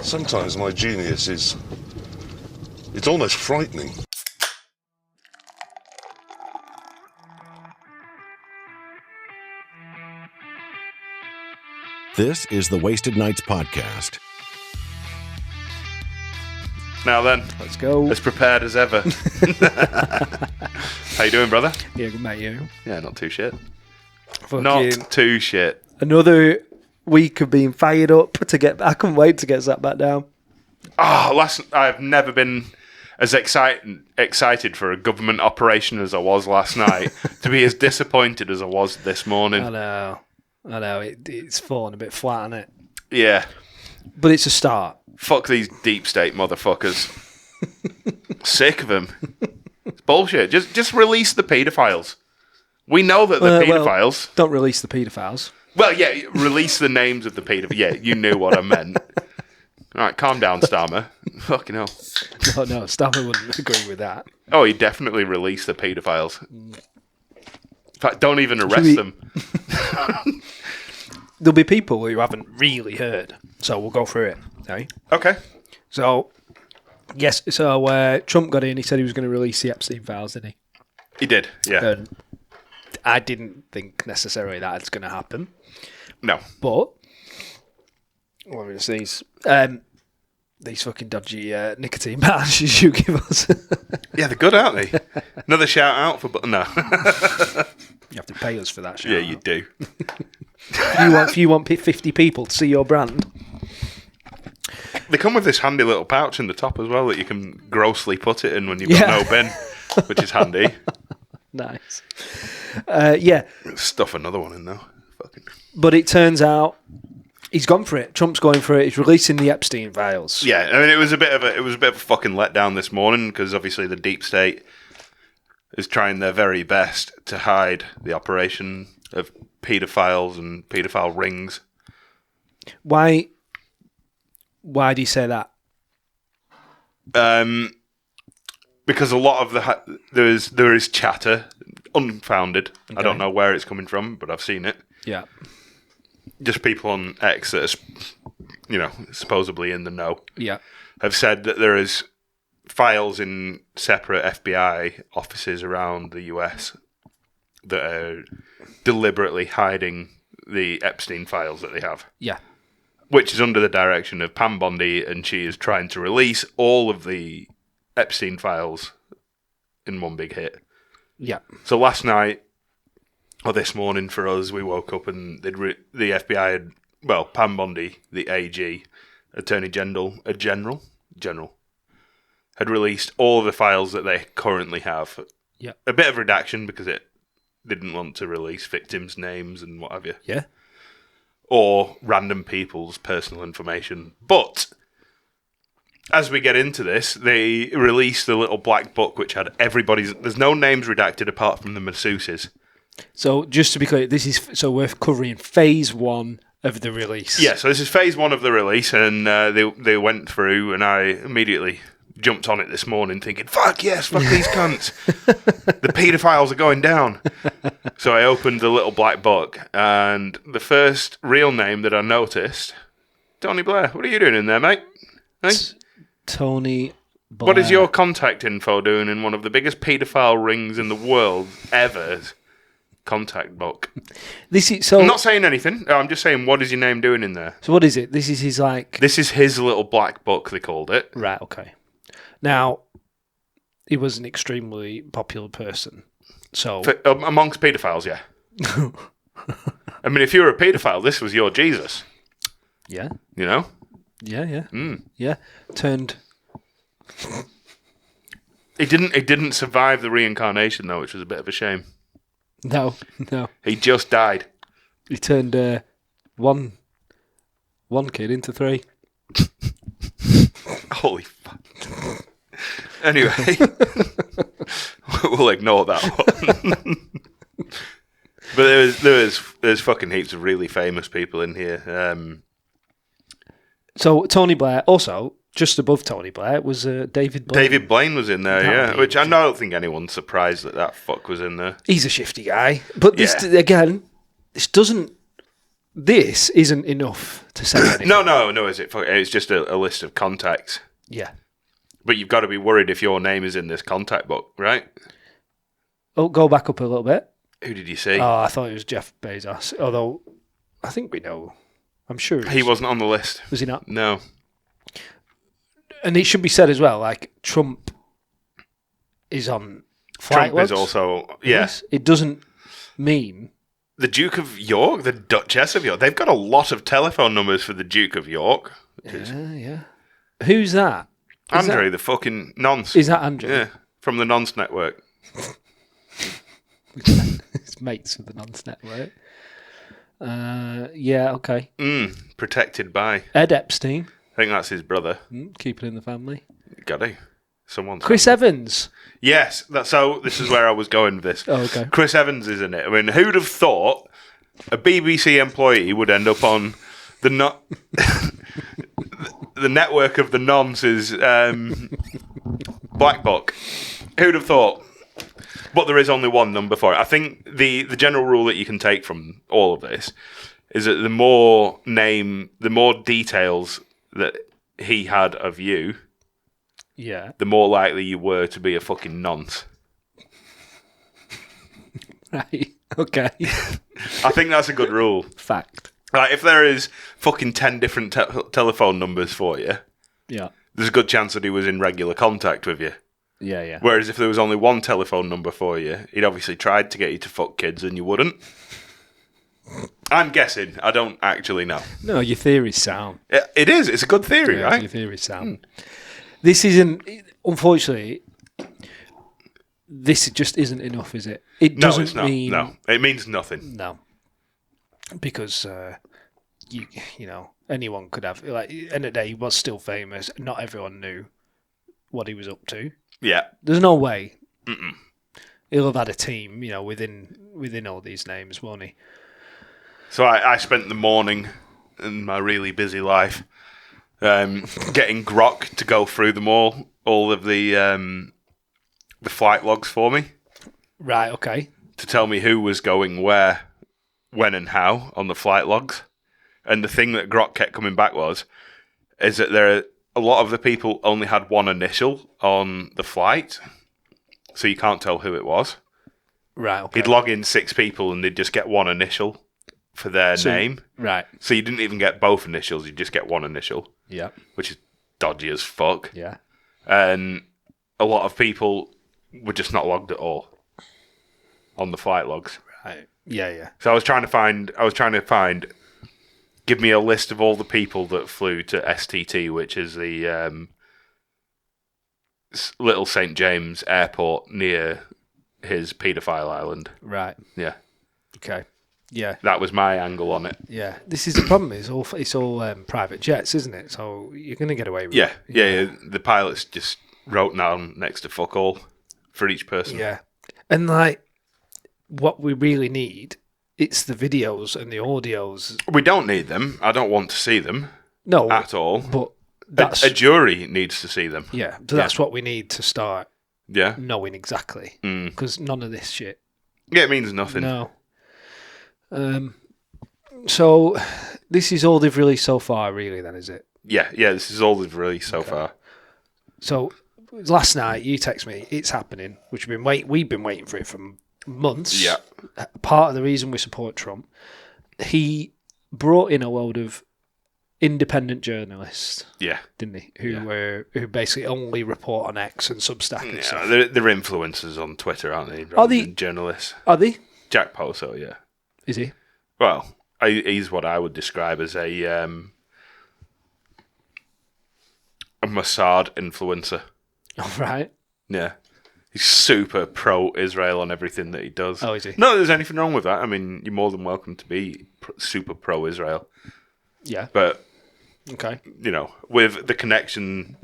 Sometimes my genius is... it's almost frightening. This is the Wasted Nights podcast. Now then, let's go. As prepared as ever. How you doing, brother? Yeah, good mate, you? Yeah, not too shit. Fucking not too shit. Another week of being fired up to get... I couldn't wait to get sat back down. I've never been as excited for a government operation as I was last night, to be as disappointed as I was this morning. I know. It's fallen a bit flat, hasn't it? Yeah. But it's a start. Fuck these deep state motherfuckers. Sick of them. It's bullshit. Just release the paedophiles. We know that they're paedophiles. Don't release the paedophiles. Well, yeah, release the names of the paedophiles. Yeah, you knew what I meant. All right, calm down, Starmer. Fucking hell. No, Starmer wouldn't agree with that. Oh, he definitely released the paedophiles. In fact, don't even arrest them. There'll be people who haven't really heard, so we'll go through it. Okay. So, yes, Trump got in, he said he was going to release the Epstein files, didn't he? He did, yeah. And I didn't think necessarily that's going to happen. No. But, what was these fucking dodgy nicotine patches you give us? Yeah, they're good, aren't they? Another shout out for... No. You have to pay us for that shout Yeah, out. you do. If you want 50 people to see your brand... They come with this handy little pouch in the top as well that you can grossly put it in when you've got no bin, which is handy. Nice. Yeah. Stuff another one in there. Fucking. But it turns out he's gone for it. Trump's going for it. He's releasing the Epstein files. Yeah, I mean it was a bit of a fucking letdown this morning because obviously the deep state is trying their very best to hide the operation of paedophiles and paedophile rings. Why do you say that? Because a lot of there is chatter, unfounded. Okay. I don't know where it's coming from, but I've seen it. Yeah. Just people on X that are, supposedly in the know. Yeah. Have said that there is files in separate FBI offices around the US that are deliberately hiding the Epstein files that they have. Yeah. Which is under the direction of Pam Bondi, and she is trying to release all of the Epstein files in one big hit. Yeah. So last night, or this morning for us, we woke up and the FBI had, Pam Bondi, the AG, Attorney General, had released all of the files that they currently have. Yeah. A bit of redaction because it didn't want to release victims' names and what have you. Yeah. Or random people's personal information. But as we get into this, they released the little black book which had everybody's... There's no names redacted apart from the masseuses. So just to be clear, we're covering phase 1 of the release. Yeah, so this is phase 1 of the release, and they went through, and I immediately jumped on it this morning thinking, fuck yes, fuck these cunts. The paedophiles are going down. So I opened the little black book, and the first real name that I noticed, Tony Blair. What are you doing in there, mate? Hey? Tony Blair. What is your contact info doing in one of the biggest paedophile rings in the world ever? Contact book. I'm not saying anything. I'm just saying, what is your name doing in there? So what is it? This is his little black book, they called it. Right, okay. Now, he was an extremely popular person. So amongst paedophiles, yeah. I mean, if you were a paedophile, this was your Jesus. Yeah. You know? Yeah. Mm. Yeah. Turned... He didn't survive the reincarnation, though, which was a bit of a shame. No. He just died. He turned one kid into 3. Holy fuck. Anyway, we'll ignore that one. But there's fucking heaps of really famous people in here. So Tony Blair, also just above Tony Blair was David Blaine. David Blaine was in there, yeah. Which I don't think anyone's surprised that fuck was in there. He's a shifty guy, but this again, this doesn't this isn't enough to say anything. No, is it? It's just a list of contacts. Yeah. But you've got to be worried if your name is in this contact book, right? Oh, go back up a little bit. Who did you see? Oh, I thought it was Jeff Bezos. Although, I think we know. I'm sure He wasn't on the list. Was he not? No. And it should be said as well, like, Trump is on flight Trump is logs. also... Yeah. Yes. It doesn't mean... The Duke of York, the Duchess of York. They've got a lot of telephone numbers for the Duke of York. Yeah. Who's that? Andrew, the fucking nonce. Is that Andrew? Yeah, from the Nonce Network. It's mates with the Nonce Network. Yeah, okay. Protected by. Ed Epstein. I think that's his brother. Keep it in the family. Got to. Someone's. Chris Evans. Yes, so this is where I was going with this. Oh, okay. Chris Evans is in it. I mean, who'd have thought a BBC employee would end up on the the network of the nonce's black book? Who'd have thought? But there is only one number for it. I think the general rule that you can take from all of this is that the more details that he had of you, Yeah. the more likely you were to be a fucking nonce. Right. Okay. I think that's a good rule. Fact. Like, if there is fucking 10 different telephone numbers for you, Yeah. there's a good chance that he was in regular contact with you. Yeah. Whereas if there was only one telephone number for you, he'd obviously tried to get you to fuck kids and you wouldn't. I'm guessing. I don't actually know. No, your theory's sound. It is. It's a good theory, Yeah, right? your theory's sound. This isn't, unfortunately, this just isn't enough, is it? It No, doesn't it's not. mean... No, it means nothing. No. Because, you know, anyone could have... Like, end of the day, he was still famous. Not everyone knew what he was up to. Yeah. There's no way. He'll have had a team, you know, within all these names, won't he? So I spent the morning in my really busy life getting Grok to go through them all of the flight logs for me. Right, okay. To tell me who was going where, when and how on the flight logs. And the thing that Grok kept coming back is that a lot of the people only had one initial on the flight, so you can't tell who it was. Right, okay. He'd log in 6 people and they'd just get one initial for their name. Right. So you didn't even get both initials, you just get one initial. Yeah. Which is dodgy as fuck. Yeah. And a lot of people were just not logged at all on the flight logs. Right. Yeah. So I was trying to find give me a list of all the people that flew to STT, which is the Little St. James Airport near his paedophile island. Right. Yeah. Okay. Yeah. That was my angle on it. Yeah. This is the problem. It's all private jets, isn't it? So you're going to get away with Yeah. it. Yeah. The pilots just wrote down next to fuck all for each person. Yeah. And like, what we really need, it's the videos and the audios. We don't need them. I don't want to see them. No. At all. But that's... A jury needs to see them. Yeah. So that's what we need to start Yeah. knowing exactly. Because none of this shit. Yeah, it means nothing. No. So this is all they've released so far, really, then, is it? Yeah, this is all they've released so far. So last night you text me, it's happening, which we've been waiting for it for months. Yeah. Part of the reason we support Trump, he brought in a load of independent journalists. Yeah. Didn't he? Who basically only report on X and Substack and stuff. They're influencers on Twitter, aren't they? Are they journalists? Are they? Jack Poso, yeah. Is he? Well, he's what I would describe as a Mossad influencer. All right. Yeah. He's super pro-Israel on everything that he does. Oh, is he? No, there's anything wrong with that. I mean, you're more than welcome to be super pro-Israel. Yeah. But, Okay. you know, with the connection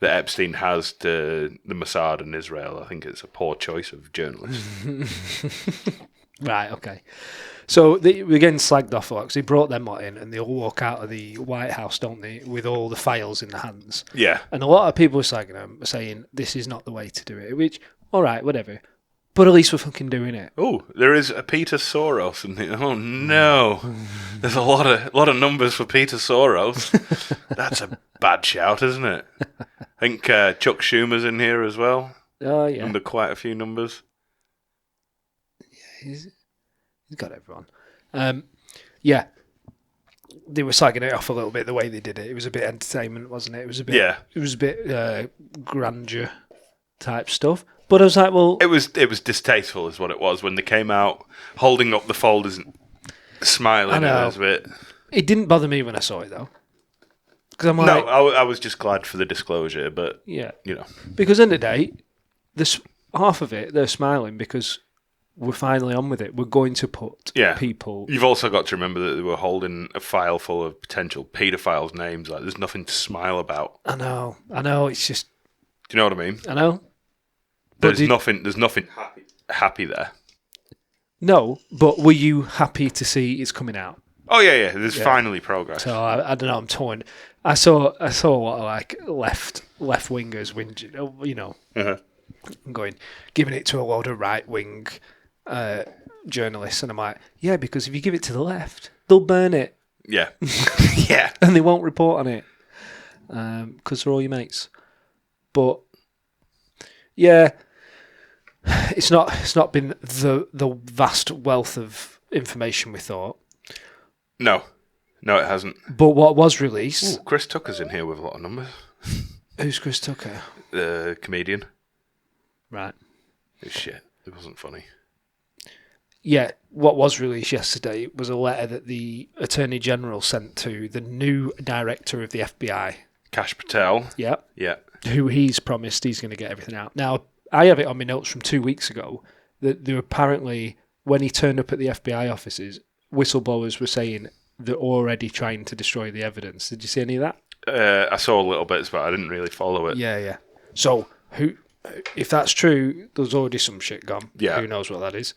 that Epstein has to the Mossad and Israel, I think it's a poor choice of journalist. Right, okay. So we're getting slagged off a lot because he brought them lot in and they all walk out of the White House, don't they, with all the files in their hands. Yeah. And a lot of people are slagging them, saying this is not the way to do it, which, all right, whatever. But at least we're fucking doing it. Oh, there is a Peter Soros. Oh no, there's a lot of numbers for Peter Soros. That's a bad shout, isn't it? I think Chuck Schumer's in here as well. Oh, yeah. Under quite a few numbers. He's got everyone. Yeah. They were slagging it off a little bit the way they did it. It was a bit entertainment, wasn't it? It was a bit. Yeah. It was a bit grandeur type stuff. But I was like, well, it was distasteful, is what it was when they came out holding up the folders and smiling. I know. It was a bit. It didn't bother me when I saw it though, because I'm like, No, I was just glad for the disclosure, but yeah, you know, because in the day, this half of it they're smiling because we're finally on with it. We're going to put people. You've also got to remember that they were holding a file full of potential paedophiles' names. Like, there's nothing to smile about. I know. It's just. Do you know what I mean? I know. There's nothing happy there. No, but were you happy to see it's coming out? Oh yeah. There's finally progress. So I don't know. I'm torn. I saw a lot of like left wingers whinging, you know, going giving it to a load of right wing journalists, and I'm like, yeah, because if you give it to the left, they'll burn it. Yeah, yeah, and they won't report on it because they're all your mates. But yeah. It's not been the vast wealth of information we thought. No, it hasn't. But what was released... Ooh, Chris Tucker's in here with a lot of numbers. Who's Chris Tucker? The comedian. Right. It's shit. It wasn't funny. Yeah, what was released yesterday was a letter that the Attorney General sent to the new director of the FBI. Kash Patel. Yeah. Yeah. Who he's promised he's going to get everything out. Now, I have it on my notes from 2 weeks ago that there apparently, when he turned up at the FBI offices, whistleblowers were saying they're already trying to destroy the evidence. Did you see any of that? I saw a little bit, but I didn't really follow it. Yeah. So, if that's true, there's already some shit gone. Yeah. Who knows what that is?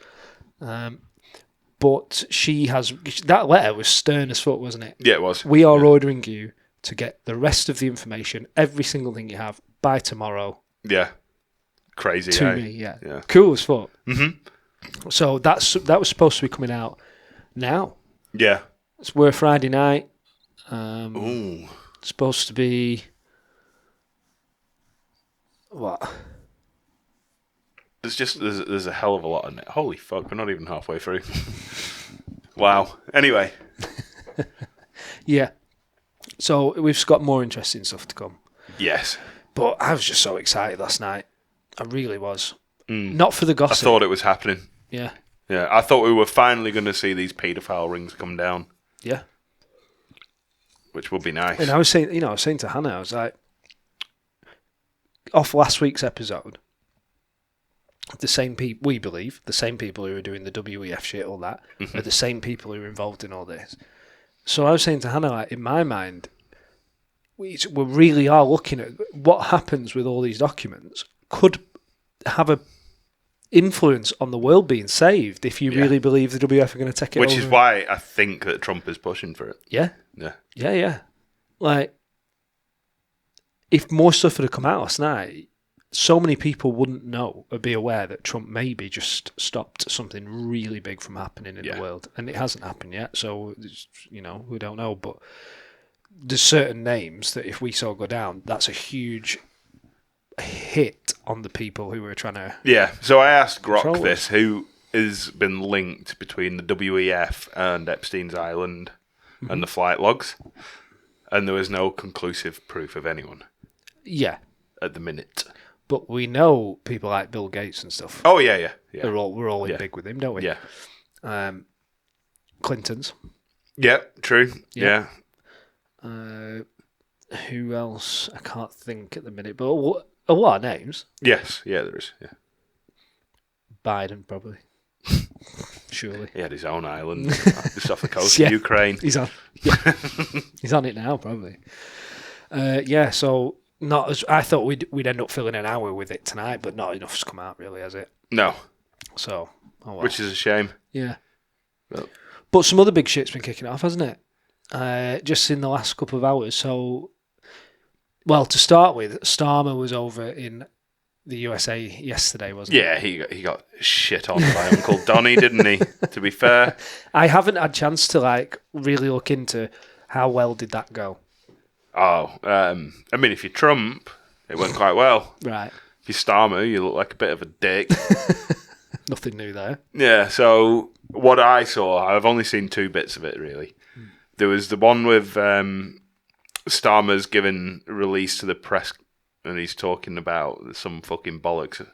But that letter was stern as fuck, wasn't it? Yeah, it was. We are ordering you to get the rest of the information, every single thing you have, by tomorrow. Yeah. Crazy, to eh? me, yeah. Cool as fuck. Mm-hmm. So that was supposed to be coming out now. Yeah. We're Friday night. Ooh. It's supposed to be what? There's a hell of a lot in it. Holy fuck, we're not even halfway through. Wow. Anyway. Yeah. So we've got more interesting stuff to come. Yes. But I was just so excited last night. I really was. Not for the gossip. I thought it was happening. Yeah. Yeah, I thought we were finally going to see these paedophile rings come down. Yeah. Which would be nice. And I was saying to Hannah, I was like, off last week's episode, the same people, we believe, the same people who are doing the WEF shit, all that, are the same people who are involved in all this. So I was saying to Hannah, like, in my mind, we really are looking at what happens with all these documents could have a influence on the world being saved if you really believe the WF are going to take it Which over. is why I think that Trump is pushing for it. Yeah. Yeah. Yeah. Like, if more stuff had come out last night, so many people wouldn't know or be aware that Trump maybe just stopped something really big from happening in the world. And it hasn't happened yet, so, we don't know. But there's certain names that if we saw go down, that's a huge hit on the people who were trying to... Yeah, so I asked Grok control this, who has been linked between the WEF and Epstein's Island and the flight logs, and there was no conclusive proof of anyone. Yeah. At the minute. But we know people like Bill Gates and stuff. Oh, yeah. We're all in big with him, don't we? Yeah. Clintons. Yeah, true. Yeah. Who else? I can't think at the minute, but a lot of names. Yes, yeah, there is. Yeah. Biden, probably. Surely. He had his own island just off the coast of Ukraine. He's on. Yeah. He's on it now, probably. So not as I thought we'd end up filling an hour with it tonight, but not enough's come out really, has it? No. So, which is a shame. Yeah. Well. But some other big shit's been kicking off, hasn't it? Just in the last couple of hours. So, well, to start with, Starmer was over in the USA yesterday, wasn't it? Yeah, he got shit on by Uncle Donny, didn't he? To be fair. I haven't had a chance to like really look into how well did that go. Oh, I mean, if you're Trump, it went quite well. Right. If you're Starmer, you look like a bit of a dick. Nothing new there. Yeah, so what I saw, I've only seen 2 bits of it, really. There was the one with Starmer's giving release to the press, and he's talking about some fucking bollocks.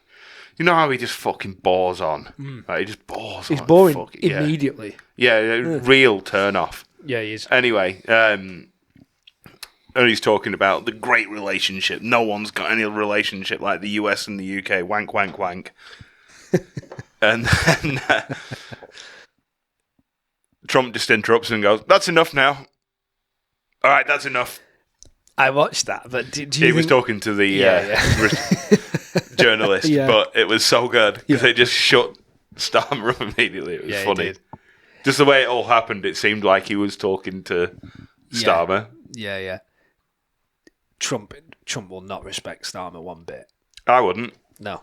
You know how he just fucking bores on? Like, he just bores on. He's boring fucking, immediately. Yeah, real turn off. Yeah, he is. Anyway, and he's talking about the great relationship. No one's got any relationship like the US and the UK. Wank, wank, wank. And then Trump just interrupts and goes, "That's enough now. All right, that's enough." I watched that, but do you He was talking to the journalist, but it was so good because it just shut Starmer up immediately. It was funny. It did. Just the way it all happened, it seemed like he was talking to Starmer. Yeah. Trump will not respect Starmer one bit. I wouldn't. No.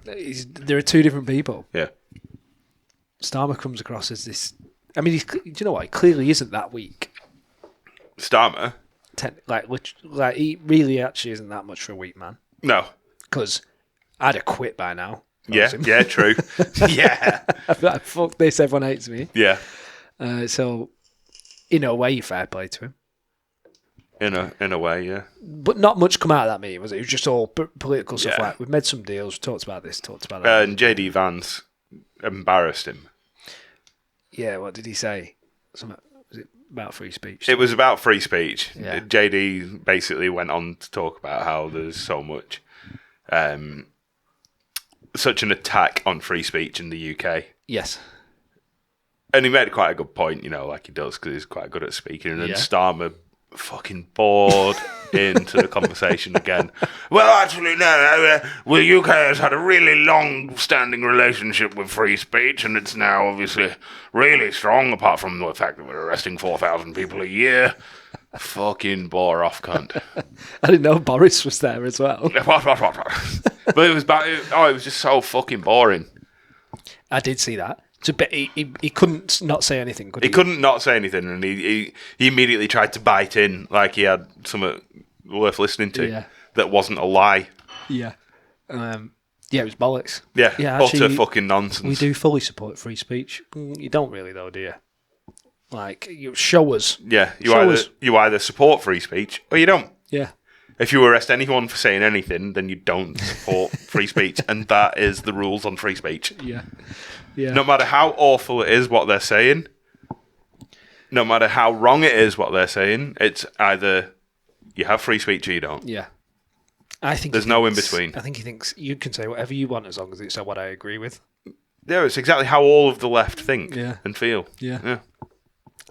There are 2 different people. Yeah. Starmer comes across as this. I mean, do you know what? He clearly isn't that weak. Starmer? He really actually isn't that much for a weak man. No. Because I'd have quit by now. Yeah, true. Yeah. Like, fuck this, everyone hates me. Yeah. So, in a way, fair play to him. In a way, yeah. But not much come out of that meeting, was it? It was just all political stuff. Yeah. Like, we've made some deals, we've talked about this, talked about that. And JD Vance embarrassed him. Yeah, what did he say? Something, was it about free speech? It was about free speech. Yeah. JD basically went on to talk about how there's so much, such an attack on free speech in the UK. Yes. And he made quite a good point, like he does, because he's quite good at speaking. And then Yeah. Starmer fucking bored into the conversation again. Well, actually, no. The UK has had a really long-standing relationship with free speech, and it's now obviously really strong, apart from the fact that we're arresting 4,000 people a year. Fucking bore off, cunt. I didn't know Boris was there as well. But it was just so fucking boring. I did see that. He couldn't not say anything, could he? He couldn't not say anything, and he immediately tried to bite in like he had something worth listening to that wasn't a lie. Yeah. It was bollocks. Yeah, actually, utter fucking nonsense. We do fully support free speech. You don't really, though, do you? Like, you show us. Yeah, you either support free speech or you don't. Yeah. If you arrest anyone for saying anything, then you don't support free speech, and that is the rules on free speech. Yeah. Yeah. No matter how awful it is what they're saying, no matter how wrong it is what they're saying, it's either you have free speech or you don't. Yeah. I think there's no in between. I think he thinks you can say whatever you want as long as it's what I agree with. Yeah, it's exactly how all of the left think and feel. Yeah.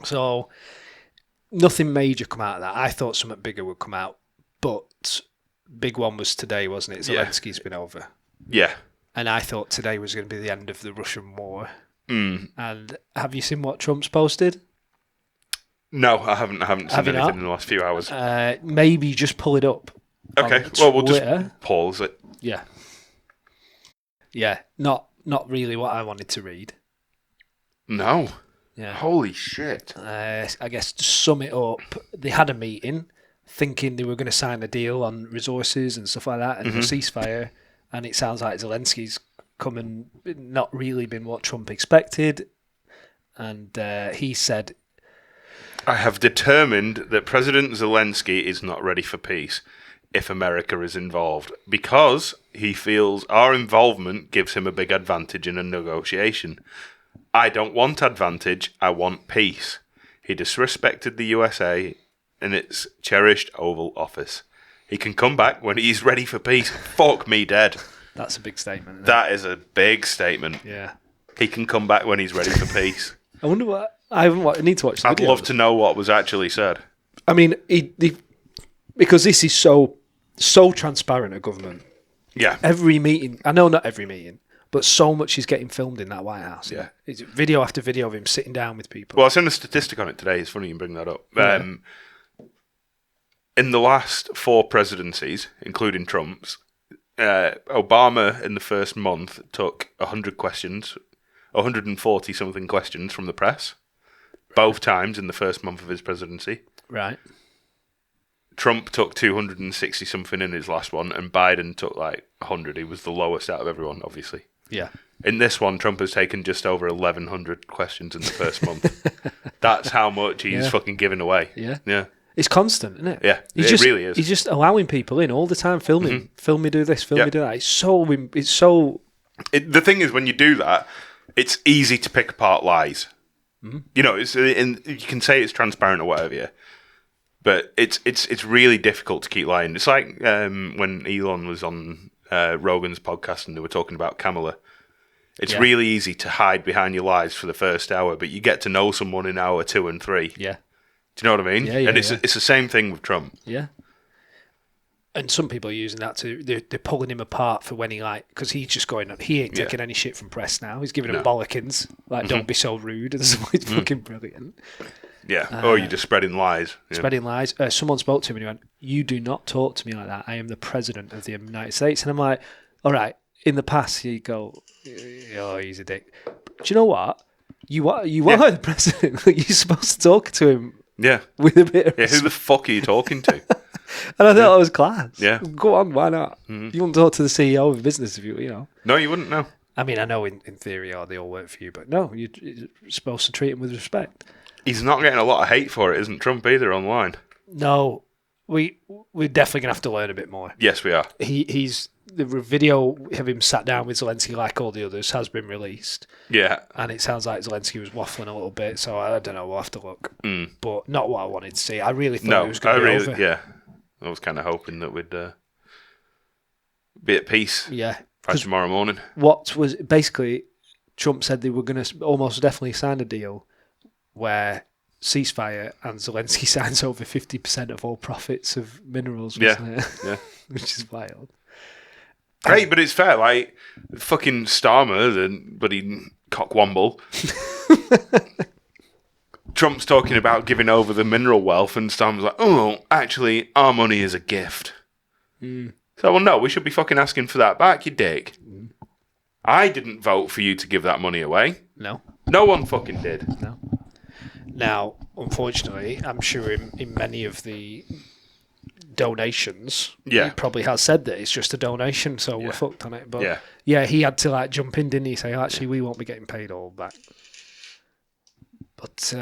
So nothing major come out of that. I thought something bigger would come out, but big one was today, wasn't it? Zelensky's been over. Yeah. And I thought today was going to be the end of the Russian war. And have you seen what Trump's posted? No, I haven't seen anything in the last few hours. Maybe just pull it up. Okay, well, we'll just pause it. Yeah. Yeah, not really what I wanted to read. No. Yeah. Holy shit. I guess to sum it up, they had a meeting thinking they were going to sign a deal on resources and stuff like that and a ceasefire. And it sounds like Zelensky's come and not really been what Trump expected. And he said, I have determined that President Zelensky is not ready for peace if America is involved, because he feels our involvement gives him a big advantage in a negotiation. I don't want advantage, I want peace. He disrespected the USA in its cherished Oval Office. He can come back when he's ready for peace. Fuck me dead. That's a big statement. That is a big statement. Yeah. He can come back when he's ready for peace. I wonder what... I need to watch the I'd video. love to know what was actually said. I mean, because this is so transparent, a government. Yeah. Every meeting... I know not every meeting, but so much is getting filmed in that White House. Yeah. It's video after video of him sitting down with people. Well, I sent a statistic on it today. It's funny you bring that up. Yeah. In the last 4 presidencies, including Trump's, Obama in the first month took 140 something questions from the press, both times in the first month of his presidency. Right. Trump took 260 something in his last one, and Biden took like 100. He was the lowest out of everyone, obviously. Yeah. In this one, Trump has taken just over 1,100 questions in the first month. That's how much he's fucking giving away. Yeah. Yeah. It's constant, isn't it? Yeah, It really is. He's just allowing people in all the time, filming. Film me do this, film me do that. It's so... The thing is, when you do that, it's easy to pick apart lies. You know, you can say it's transparent or whatever, yeah. But it's really difficult to keep lying. It's like when Elon was on Rogan's podcast and they were talking about Kamala. It's really easy to hide behind your lies for the first hour, but you get to know someone in hour 2 and 3. Yeah. Do you know what I mean? Yeah, and it's the same thing with Trump. Yeah. And some people are using that they're pulling him apart for when because he's just going on. He ain't taking any shit from press now. He's giving them bollockins. Like, don't be so rude. And so it's fucking brilliant. Yeah. Or you're just spreading lies. Yeah. Spreading lies. Someone spoke to him and he went, "You do not talk to me like that. I am the president of the United States." And I'm like, all right, in the past, you go, "Oh, he's a dick." Do you know what? You are the president. You're supposed to talk to him. Yeah. With a bit of who the fuck are you talking to? And I thought that was class. Yeah. Go on, why not? You wouldn't talk to the CEO of a business if you know. No, you wouldn't, no. I mean, I know in theory they all work for you, but no, you're supposed to treat him with respect. He's not getting a lot of hate for it, isn't Trump either, online? No, we're definitely going to have to learn a bit more. Yes, we are. The video of him sat down with Zelensky like all the others has been released. Yeah. And it sounds like Zelensky was waffling a little bit, so I don't know, we'll have to look. But not what I wanted to see. I really thought it was going to be over. Yeah. I was kind of hoping that we'd be at peace by tomorrow morning. What was basically, Trump said they were going to almost definitely sign a deal where ceasefire and Zelensky signs over 50% of all profits of minerals. Wasn't it? Yeah. Which is wild. Great, but it's fair. Like, fucking Starmer, the bloody cockwomble. Trump's talking about giving over the mineral wealth, and Starmer's like, "Oh, actually, our money is a gift." So, well, no, we should be fucking asking for that back, you dick. I didn't vote for you to give that money away. No. No one fucking did. No. Now, unfortunately, I'm sure in many of the donations, he probably has said that it's just a donation, so we're fucked on it. But he had to jump in, didn't he? Say, actually, we won't be getting paid all back. But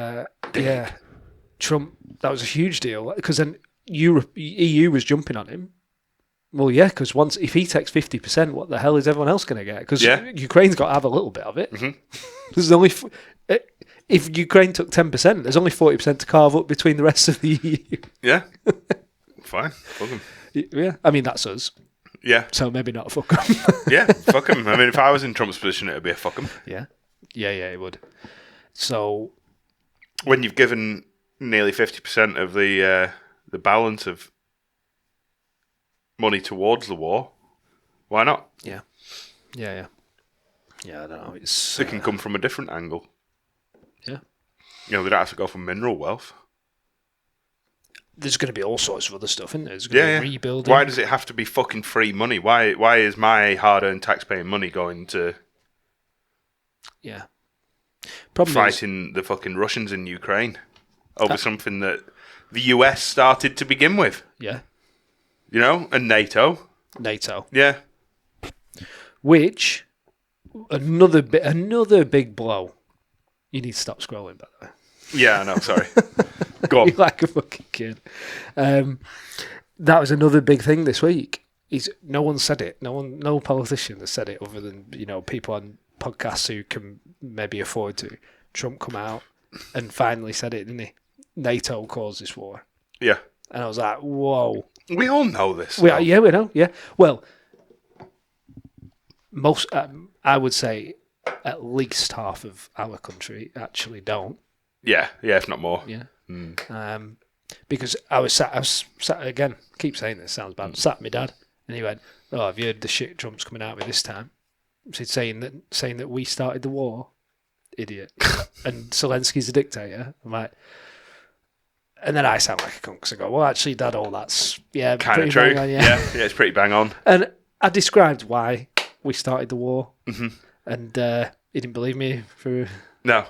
Trump, that was a huge deal because then EU was jumping on him. Well, yeah, because if he takes 50%, what the hell is everyone else going to get? Because Ukraine's got to have a little bit of it. There's only if Ukraine took 10%, there's only 40% to carve up between the rest of the EU. Yeah. Fine. Fuck them. Yeah. I mean, that's us. Yeah. So maybe not fuck them. Yeah, fuck them. I mean, if I was in Trump's position, it would be a fuck them. Yeah. Yeah, it would. So... When you've given nearly 50% of the balance of money towards the war, why not? Yeah. Yeah, I don't know. It can come from a different angle. Yeah. You know, they don't have to go for mineral wealth. There's going to be all sorts of other stuff, isn't there? There's going to be rebuilding. Why does it have to be fucking free money? Why is my hard-earned taxpaying money going to fighting the fucking Russians in Ukraine over something that the US started to begin with? Yeah. You know, and NATO. Yeah. Which, another big blow. You need to stop scrolling, by the way. Yeah, I know, sorry. Go on. You're like a fucking kid. That was another big thing this week. No one said it. No politician has said it other than, people on podcasts who can maybe afford to. Trump come out and finally said it, didn't he? NATO caused this war. Yeah. And I was like, whoa. We all know this. We know. Yeah. Well, most, I would say at least half of our country actually don't. Yeah, if not more. Yeah. Because I was sat again, keep saying this, sounds bad, sat with my dad, and he went, "Oh, have you heard the shit Trump's coming out with this time?" So saying that we started the war, idiot, and Zelensky's a dictator. I'm like, and then I sound like a cunt because I go, "Well, actually, Dad, all that's kind of true. On, yeah, it's pretty bang on." And I described why we started the war, and he didn't believe me for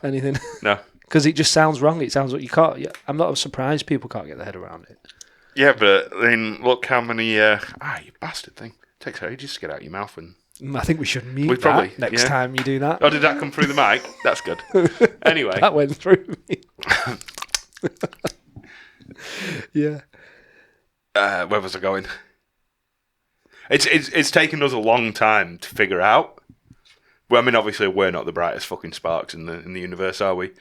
anything. No. Because it just sounds wrong. It sounds like you can't. I'm not surprised people can't get their head around it. Yeah, but then look how many. You bastard thing. Takes ages to get out your mouth when. I think we should mute that next time you do that. Oh, did that come through the mic? That's good. Anyway. That went through me. Yeah. Where was I going? It's taken us a long time to figure out. Well, I mean, obviously, we're not the brightest fucking sparks in the universe, are we?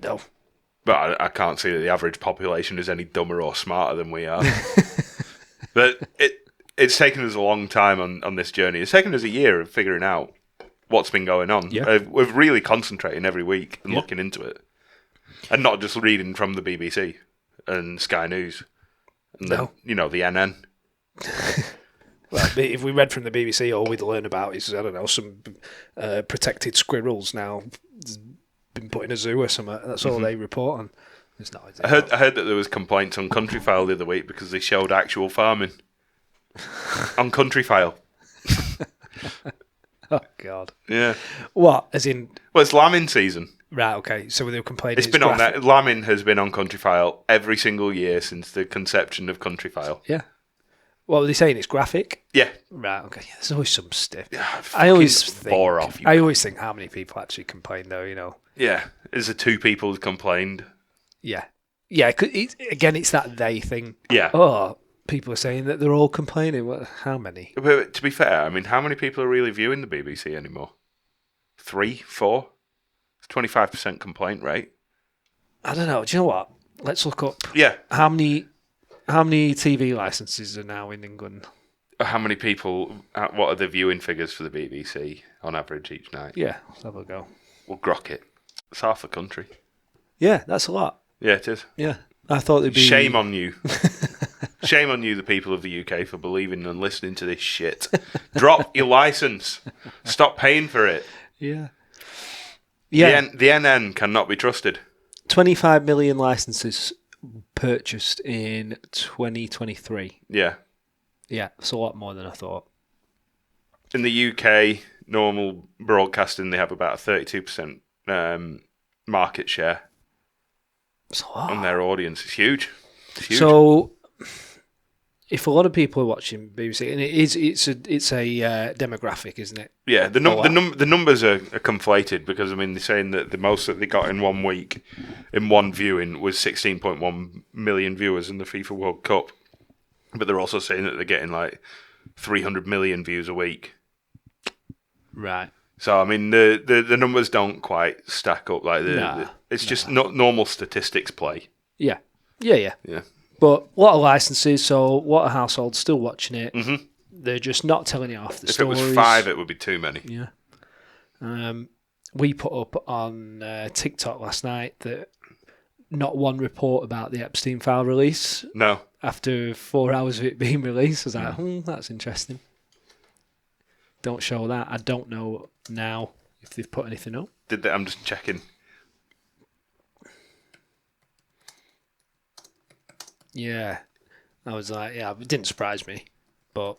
No. But I can't see that the average population is any dumber or smarter than we are. But it's taken us a long time on this journey. It's taken us a year of figuring out what's been going on. Yeah. We're really concentrating every week and looking into it. And not just reading from the BBC and Sky News. And the NN. Well, if we read from the BBC, all we'd learn about is, I don't know, some protected squirrels now been put in a zoo or something. That's all they report on. It's not. I heard that there was complaints on Countryfile the other week because they showed actual farming on Countryfile. Oh God. Yeah. What? As in? Well, it's lambing season. Right. Okay. So they were complaining. It's been on there. Lambing has been on Countryfile every single year since the conception of Countryfile. Yeah. What were they saying? It's graphic. Yeah. Right. Okay. Yeah, there's always some stiff. I always think how many people actually complain, though. You know. Yeah. Is there 2 people who complained? Yeah. Yeah. Again, it's that they thing. Yeah. Oh, people are saying that they're all complaining. Well, how many? But to be fair, I mean, how many people are really viewing the BBC anymore? 3, 4? It's 25% complaint rate. I don't know. Do you know what? Let's look up. Yeah. How many TV licenses are now in England? How many people? What are the viewing figures for the BBC on average each night? Yeah, let's have a go. We'll grok it. It's half the country. Yeah, that's a lot. Yeah, it is. Yeah, I thought it'd be. Shame on you. Shame on you, the people of the UK, for believing and listening to this shit. Drop your license. Stop paying for it. Yeah. Yeah. The NN cannot be trusted. 25 million licenses purchased in 2023. Yeah. Yeah, it's a lot more than I thought. In the UK, normal broadcasting, they have about a 32% market share on their audience. It's huge. It's huge. So, if a lot of people are watching BBC, and it's a demographic, isn't it? Yeah, the numbers are conflated because I mean they're saying that the most that they got in 1 week in one viewing was 16.1 million viewers in the FIFA World Cup, but they're also saying that they're getting like 300 million views a week. Right. So I mean the numbers don't quite stack up like it's just not normal statistics play. Yeah. But a lot of licenses, so a lot of households still watching it. Mm-hmm. They're just not telling you off the stories. If it was 5, it would be too many. Yeah. We put up on TikTok last night that not one report about the Epstein file release. No. After 4 hours of it being released, I was like, that's interesting. Don't show that. I don't know now if they've put anything up. Did they? I'm just checking. Yeah. I was like, it didn't surprise me, but...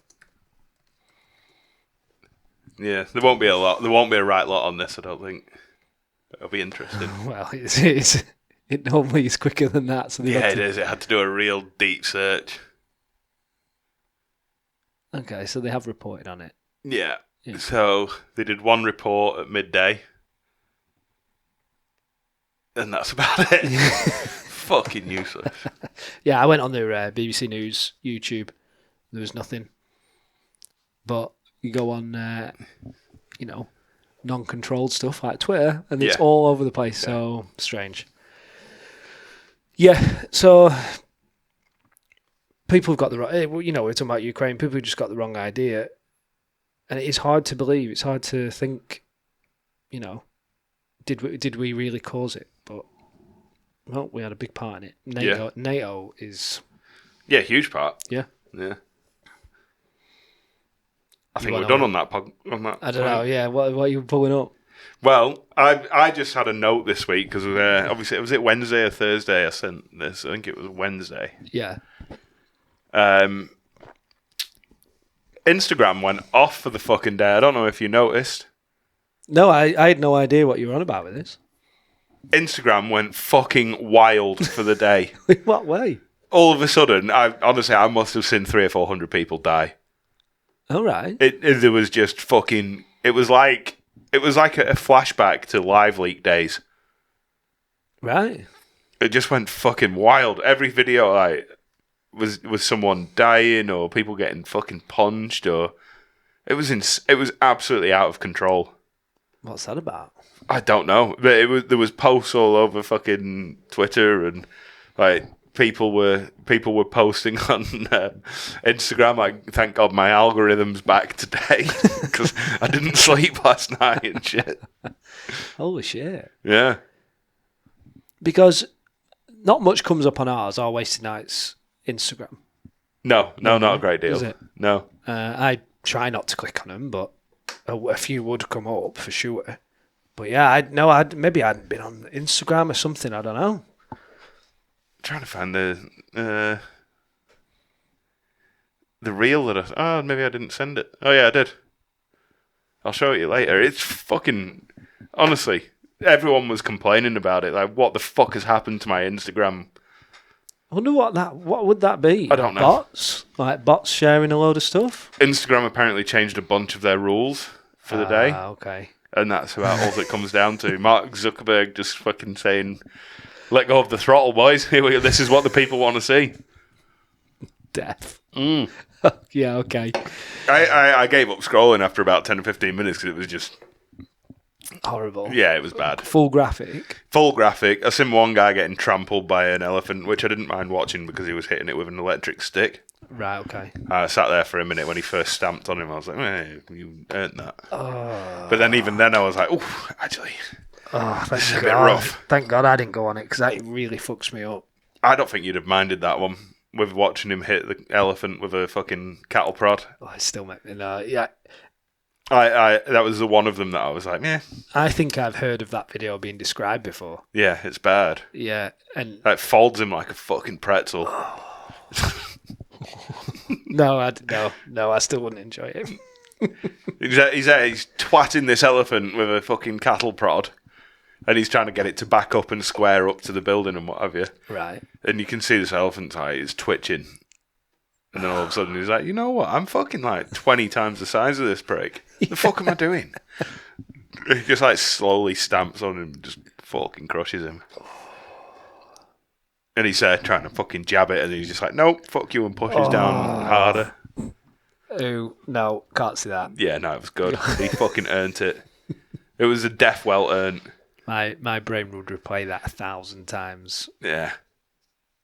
Yeah, there won't be a lot. There won't be a right lot on this, I don't think. It'll be interesting. Well, it normally is quicker than that. So it is. It had to do a real deep search. Okay, so they have reported on it. Yeah. So they did one report at midday. And that's about it. Fucking useless. Yeah, I went on their BBC News YouTube. There was nothing. But you go on, non-controlled stuff like Twitter, and it's all over the place. Yeah. So strange. Yeah, so people have got the wrong... we're talking about Ukraine. People have just got the wrong idea. And it is hard to believe. It's hard to think, did we really cause it? But... well, we had a big part in it. NATO is... yeah, huge part. Yeah. I think we're done on that. I don't know, yeah. What are you pulling up? Well, I just had a note this week because obviously, was it Wednesday or Thursday I sent this? I think it was Wednesday. Yeah. Instagram went off for the fucking day. I don't know if you noticed. No, I had no idea what you were on about with this. Instagram went fucking wild for the day. In what way? All of a sudden, I must have seen 300 or 400 people die. All right. There was just fucking. It was like a flashback to Live Leak days. Right. It just went fucking wild. Every video was someone dying or people getting fucking punched or it was absolutely out of control. What's that about? I don't know. But there was posts all over fucking Twitter and like people were posting on Instagram like, thank God my algorithm's back today because I didn't sleep last night and shit. Holy shit. Yeah. Because not much comes up on ours, our Wasted Nights Instagram. No, not a great deal. Is it? No. I try not to click on them, but a few would come up for sure. But yeah, maybe I hadn't been on Instagram or something. I don't know. I'm trying to find the reel that maybe I didn't send it. Oh yeah, I did. I'll show it you later. It's fucking honestly. Everyone was complaining about it. Like, what the fuck has happened to my Instagram? I wonder what would that be? I don't know. Bots? Like bots sharing a load of stuff? Instagram apparently changed a bunch of their rules for the day. Okay. And that's about all it comes down to. Mark Zuckerberg just fucking saying, let go of the throttle, boys. Here we go. This is what the people want to see. Death. Mm. Yeah, okay. I gave up scrolling after about 10 or 15 minutes because it was just... Horrible. Yeah, it was bad. Full graphic. Full graphic. I seen one guy getting trampled by an elephant, which I didn't mind watching because he was hitting it with an electric stick. Right, okay. I sat there for a minute when he first stamped on him. I was like, you earned that. But then even then I was like, oh, actually, this is a bit rough. Thank God I didn't go on it because that really fucks me up. I don't think you'd have minded that one with watching him hit the elephant with a fucking cattle prod. Oh, it still made me yeah. That was the one of them that I was like, yeah. I think I've heard of that video being described before. Yeah, it's bad. Yeah, and it folds him like a fucking pretzel. No, I still wouldn't enjoy it. He's twatting this elephant with a fucking cattle prod, and he's trying to get it to back up and square up to the building and what have you. Right. And you can see this elephant's eye is twitching. And then all of a sudden he's like, you know what? I'm fucking like 20 times the size of this prick. The fuck am I doing? He just like slowly stamps on him and just fucking crushes him. And he's trying to fucking jab it and he's just like, nope, fuck you, and pushes down harder. Oh, no, can't see that. Yeah, no, it was good. He fucking earned it. It was a death well earned. My brain would replay that 1,000 times. Yeah.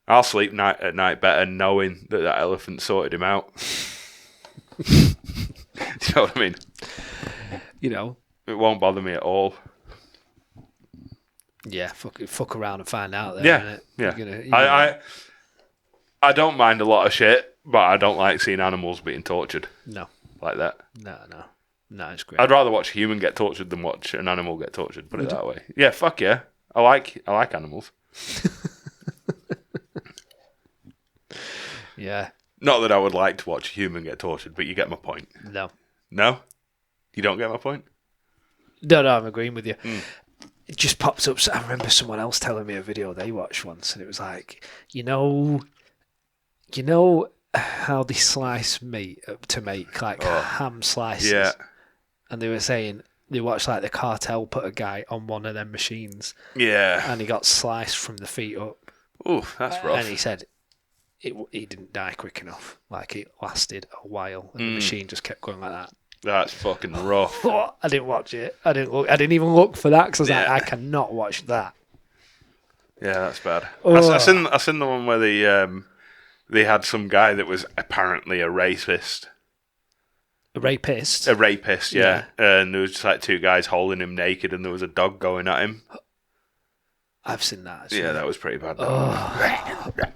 I'll sleep at night better knowing that elephant sorted him out. Do you know what I mean? You know. It won't bother me at all. Yeah, fuck around and find out there. Yeah, innit? yeah. I don't mind a lot of shit, but I don't like seeing animals being tortured. No. Like that. No, it's great. I'd rather watch a human get tortured than watch an animal get tortured, put it that way. Yeah, fuck yeah. I like animals. Yeah. Not that I would like to watch a human get tortured, but you get my point. No? You don't get my point? No, I'm agreeing with you. It just pops up. I remember someone else telling me a video they watched once, and it was like, you know how they slice meat to make like ham slices? Yeah. And they were saying they watched like the cartel put a guy on one of them machines. Yeah. And he got sliced from the feet up. Ooh, that's rough. And he said he didn't die quick enough. Like it lasted a while, and the machine just kept going like that. That's fucking rough. I didn't watch it. I didn't even look for that because I was like, I cannot watch that. Yeah, that's bad. I seen the one where they had some guy that was apparently a racist. A rapist? A rapist, yeah. And there was just like two guys holding him naked and there was a dog going at him. I've seen that. Actually. Yeah, that was pretty bad.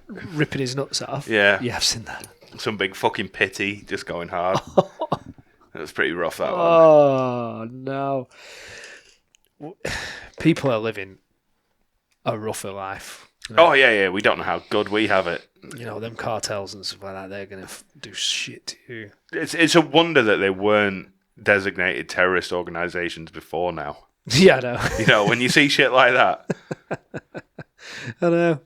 Ripping his nuts off. Yeah. Yeah, I've seen that. Some big fucking pity just going hard. It was pretty rough, that one. Oh, no. People are living a rougher life. Oh, yeah. We don't know how good we have it. You know, them cartels and stuff like that, they're going to do shit to you. It's a wonder that they weren't designated terrorist organisations before now. Yeah, I know. You know, when you see shit like that. I know.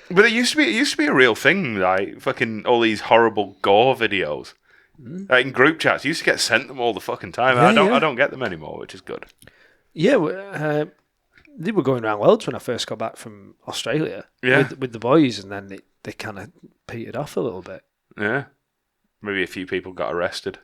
But it used to be a real thing, like fucking all these horrible gore videos. Like in group chats, you used to get sent them all the fucking time. Yeah, I don't get them anymore, which is good. Yeah, they were going around loads when I first got back from Australia with the boys, and then they kind of petered off a little bit. Yeah. Maybe a few people got arrested.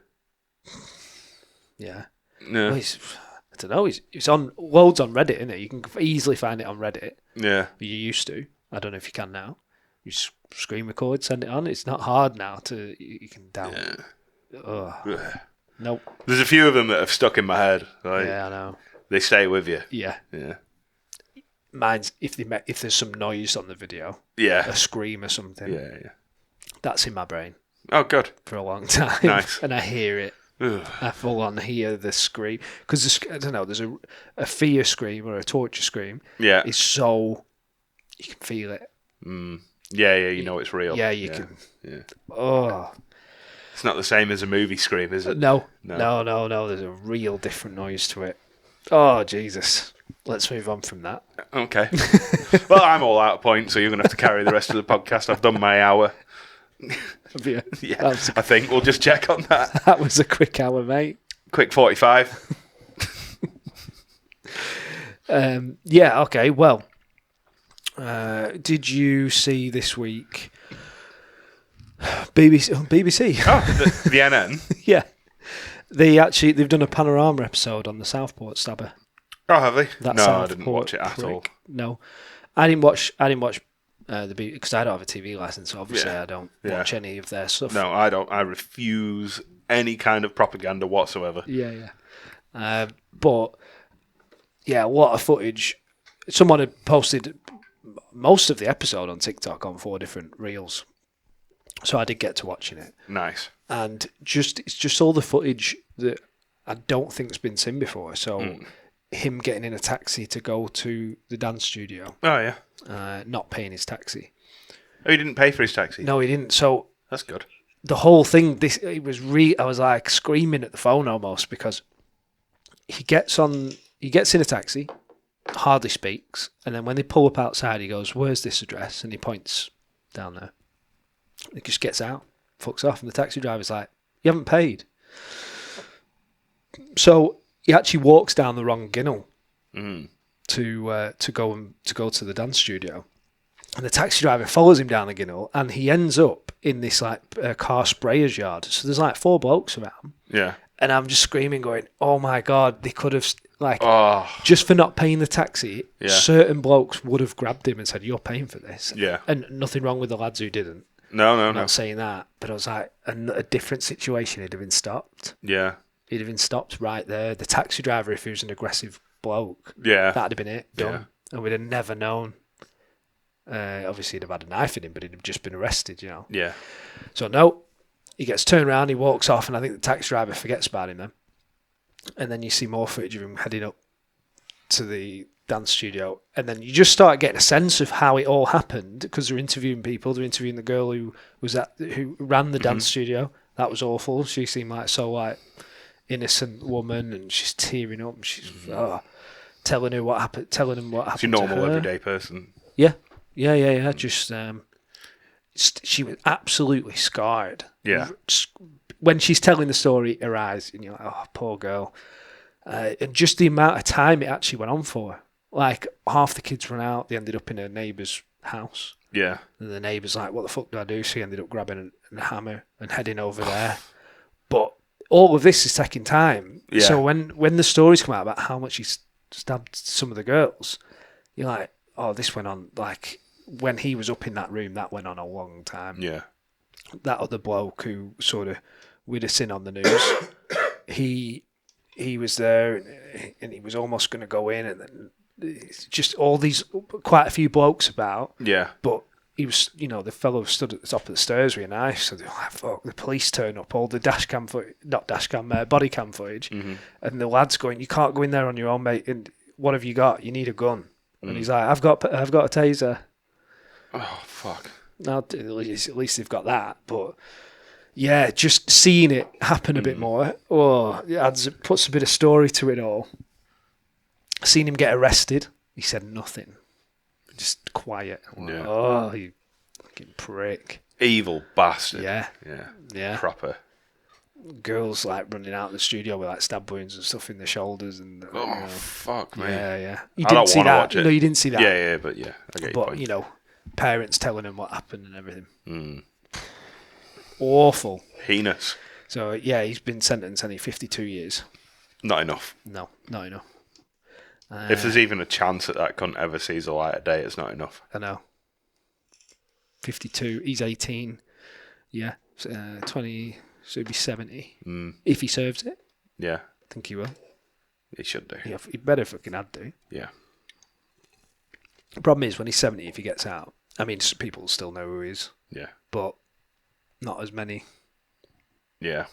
Yeah. Yeah. Well, I don't know. It's on loads on Reddit, isn't it? You can easily find it on Reddit. Yeah. You used to. I don't know if you can now. You screen record, send it on. It's not hard now to you can download. Yeah. Nope. There's a few of them that have stuck in my head. Like, Yeah, I know. They stay with you. Yeah. Yeah. Mine's if there's some noise on the video, Yeah. a scream or something. Yeah. That's in my brain Oh, good. for a long time. Nice. And I hear it. Ugh. I full on hear the scream because I don't know. There's a fear scream or a torture scream. Yeah. It's so you can feel it. Yeah. You know it's real. Yeah, you can. Yeah. Oh It's not the same as a movie scream, is it? no. There's a real different noise to it. Oh Jesus. Let's move on from that. Okay. Well, I'm all out of points, so you're going to have to carry the rest of the podcast. I've done my hour. Yeah, Yeah, I think we'll just check on that. that was a quick hour, mate. Quick 45. Yeah, okay, well, did you see this week BBC? Oh, the NN? Yeah. They've done a panorama episode on the Southport stabber. Oh, have they? That No, I Southport didn't watch it at prick. all. No. I didn't watch the BBC because I don't have a TV license, so obviously Yeah. I don't Yeah. watch any of their stuff. No, I don't. I refuse any kind of propaganda whatsoever. Yeah. But yeah, a lot of footage. Someone had posted most of the episode on TikTok on 4 different reels, so I did get to watching it. Nice. And it's just all the footage that I don't think's been seen before. So him getting in a taxi to go to the dance studio, Oh, yeah. not paying his taxi. Oh, he didn't pay for his taxi? No, he didn't. So That's good. the whole thing, I was like screaming at the phone almost because he gets in a taxi, hardly speaks, and then when they pull up outside, he goes, "Where's this address?" And he points down there. He just gets out, fucks off, and the taxi driver's like, "You haven't paid." So he actually walks down the wrong ginnel to go to the dance studio, and the taxi driver follows him down the ginnel, and he ends up in this like car sprayer's yard. So there's like 4 blokes around, Yeah. and I'm just screaming, going, "Oh my god!" They could have Oh, just for not paying the taxi. Yeah. Certain blokes would have grabbed him and said, "You're paying for this." Yeah. And nothing wrong with the lads who didn't. no. I'm not saying that, but I was like, a different situation, he'd have been stopped. Yeah. He'd have been stopped right there. The taxi driver, if he was an aggressive bloke, Yeah. that'd have been it, done. Yeah. And we'd have never known. Obviously, he'd have had a knife in him, but he'd have just been arrested, you know. Yeah. So, no, he gets turned around, he walks off, and I think the taxi driver forgets about him then. And then you see more footage of him heading up to the dance studio, and then you just start getting a sense of how it all happened because they're interviewing people. They're interviewing the girl who ran the dance studio. That was awful. She seemed like innocent woman, and she's tearing up. And she's telling him what happened. She's a normal, to her. everyday person. Yeah. Just she was absolutely scarred. Yeah. When she's telling the story, her eyes, and you're like, "Oh, poor girl." And just the amount of time it actually went on for. Like, half the kids run out. They ended up in her neighbour's house. Yeah. And the neighbour's like, "What the fuck do I do?" So he ended up grabbing a hammer and heading over there. But all of this is taking time. Yeah. So when the stories come out about how much he stabbed some of the girls, you're like, "Oh, this went on." Like, when he was up in that room, that went on a long time. Yeah. That other bloke who sort of we'd have seen on the news, he was there and he was almost going to go in, and then it's just all these, quite a few blokes about. Yeah. But he was, the fellow stood at the top of the stairs with a knife, so they're like, fuck, the police turn up, all the body cam footage, and the lad's going, "You can't go in there on your own, mate, and what have you got? You need a gun." And he's like, I've got a taser. Oh, fuck. Now, at least they've got that. But yeah, just seeing it happen a bit more, it puts a bit of story to it all. Seen him get arrested. He said nothing. Just quiet. Yeah. Oh, you fucking prick. Evil bastard. Yeah. Proper. Girls like running out of the studio with like stab wounds and stuff in their shoulders and Fuck me. Yeah. You I didn't don't see wanna that. watch it. No, you didn't see that. Yeah, but yeah, I get your But point. parents telling him what happened and everything. Awful. Heinous. So yeah, he's been sentenced only 52 years. Not enough. No, not enough. If there's even a chance that cunt ever sees the light of day, it's not enough. I know. 52. He's 18. Yeah. 20. So he'd be 70. If he serves it. Yeah. I think he will. He should do. Yeah, he better fucking had to. Yeah. The problem is when he's 70, if he gets out, I mean, people still know who he is, Yeah. but not as many. Yeah.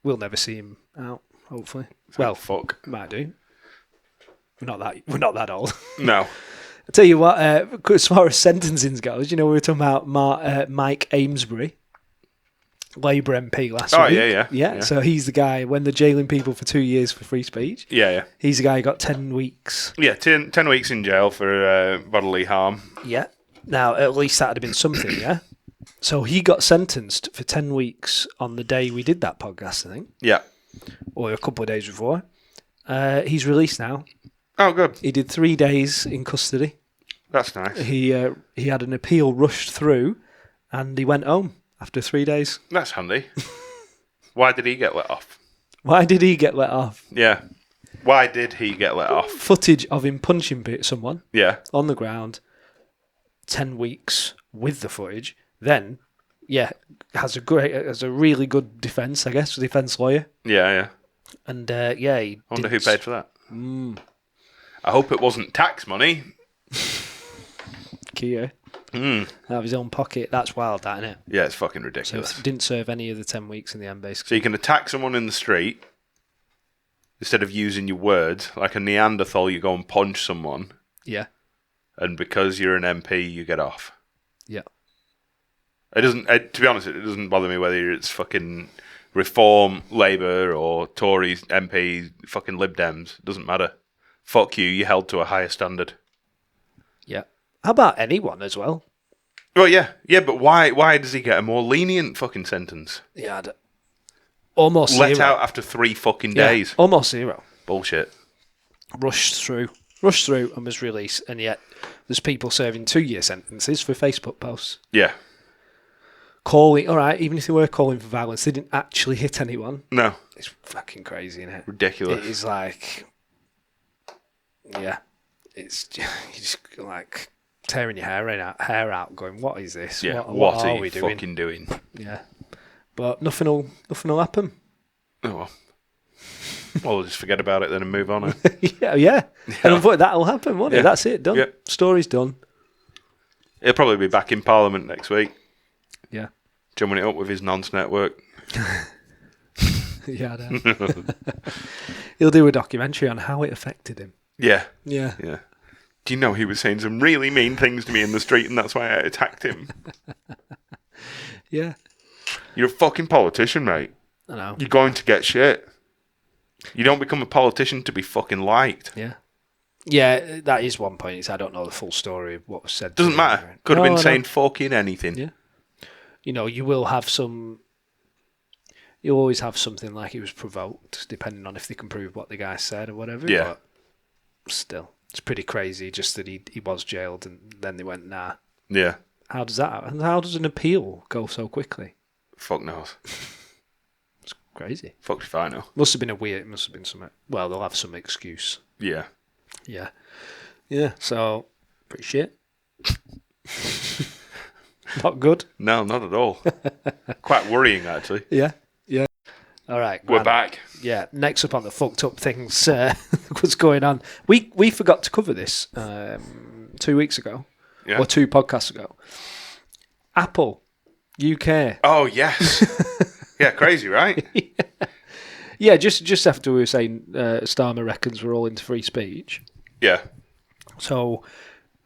We'll never see him out, hopefully. Well, fuck. might do. We're not that old. No. I tell you what, as far as sentencing goes, we were talking about Mike Amesbury, Labour MP last week. Yeah. So he's the guy, when they're jailing people for 2 years for free speech, Yeah. he's the guy who got 10 weeks. Yeah, 10 weeks in jail for bodily harm. Yeah. Now, at least that had been something, yeah? So he got sentenced for 10 weeks on the day we did that podcast, I think, Yeah. or a couple of days before. He's released now. Oh, good. He did 3 days in custody. That's nice. He had an appeal rushed through, and he went home after 3 days. That's handy. Why did he get let off? Why did he get let off? Yeah. Why did he get let off? Footage of him punching someone Yeah. on the ground, 10 weeks with the footage. Then, has a really good defence, I guess, defence lawyer. Yeah. And I wonder who paid for that. I hope it wasn't tax money. Kia. Out of his own pocket. That's wild, that, isn't it? Yeah, it's fucking So ridiculous. didn't serve any of the 10 weeks in the end, So basically. you can attack someone in the street instead of using your words. Like a Neanderthal, you go and punch someone, Yeah. and because you're an MP, you get off. Yeah. It doesn't. To be honest, it doesn't bother me whether it's fucking Reform, Labour, or Tories, MP, fucking Lib Dems. It doesn't matter. Fuck you. You held to a higher standard. Yeah. How about anyone as well? Well, yeah, but why does he get a more lenient fucking sentence? Yeah. Almost Let zero. out after 3 fucking days. Almost zero. Bullshit. Rushed through and was released, and yet there's people serving 2-year sentences for Facebook posts. Yeah. Calling, all right, even if they were calling for violence, they didn't actually hit anyone. No. It's fucking crazy, isn't it? Ridiculous. It is like, it's just like tearing your hair out, going, what is this? Yeah. What are are you we doing? fucking doing? Yeah, but nothing will happen. Oh, well. We'll just forget about it then and move on. yeah. And unfortunately, that'll happen, won't it? Yeah. That's it, done. Yeah. Story's done. He'll probably be back in Parliament next week, Yeah. jumping it up with his nonce network. Yeah, I know. He'll do a documentary on how it affected him. Yeah. Yeah. Do you know he was saying some really mean things to me in the street and that's why I attacked him? Yeah. You're a fucking politician, mate. I know. You're going to get shit. You don't become a politician to be fucking liked. Yeah. Yeah, that is one point. I don't know the full story of what was said. Doesn't matter. Could have No, been I saying know. fucking anything. Yeah. You will have some... You always have something like it was provoked, depending on if they can prove what the guy said or whatever. Yeah. But still, it's pretty crazy just that he was jailed and then they went, nah. Yeah. How does that happen? How does an appeal go so quickly? Fuck knows. It's crazy. Fuck if I know. Must have been something. Well, they'll have some excuse. Yeah. Yeah. Yeah, so, pretty shit. Not good. No, not at all. Quite worrying, actually. Yeah. All right. We're grand. back. Yeah, next up on the fucked up things, what's going on. We forgot to cover this 2 weeks ago, Yeah. or 2 podcasts ago. Apple, UK. Oh, yes. Yeah, crazy, right? Yeah, just after we were saying Starmer reckons we're all into free speech. Yeah. So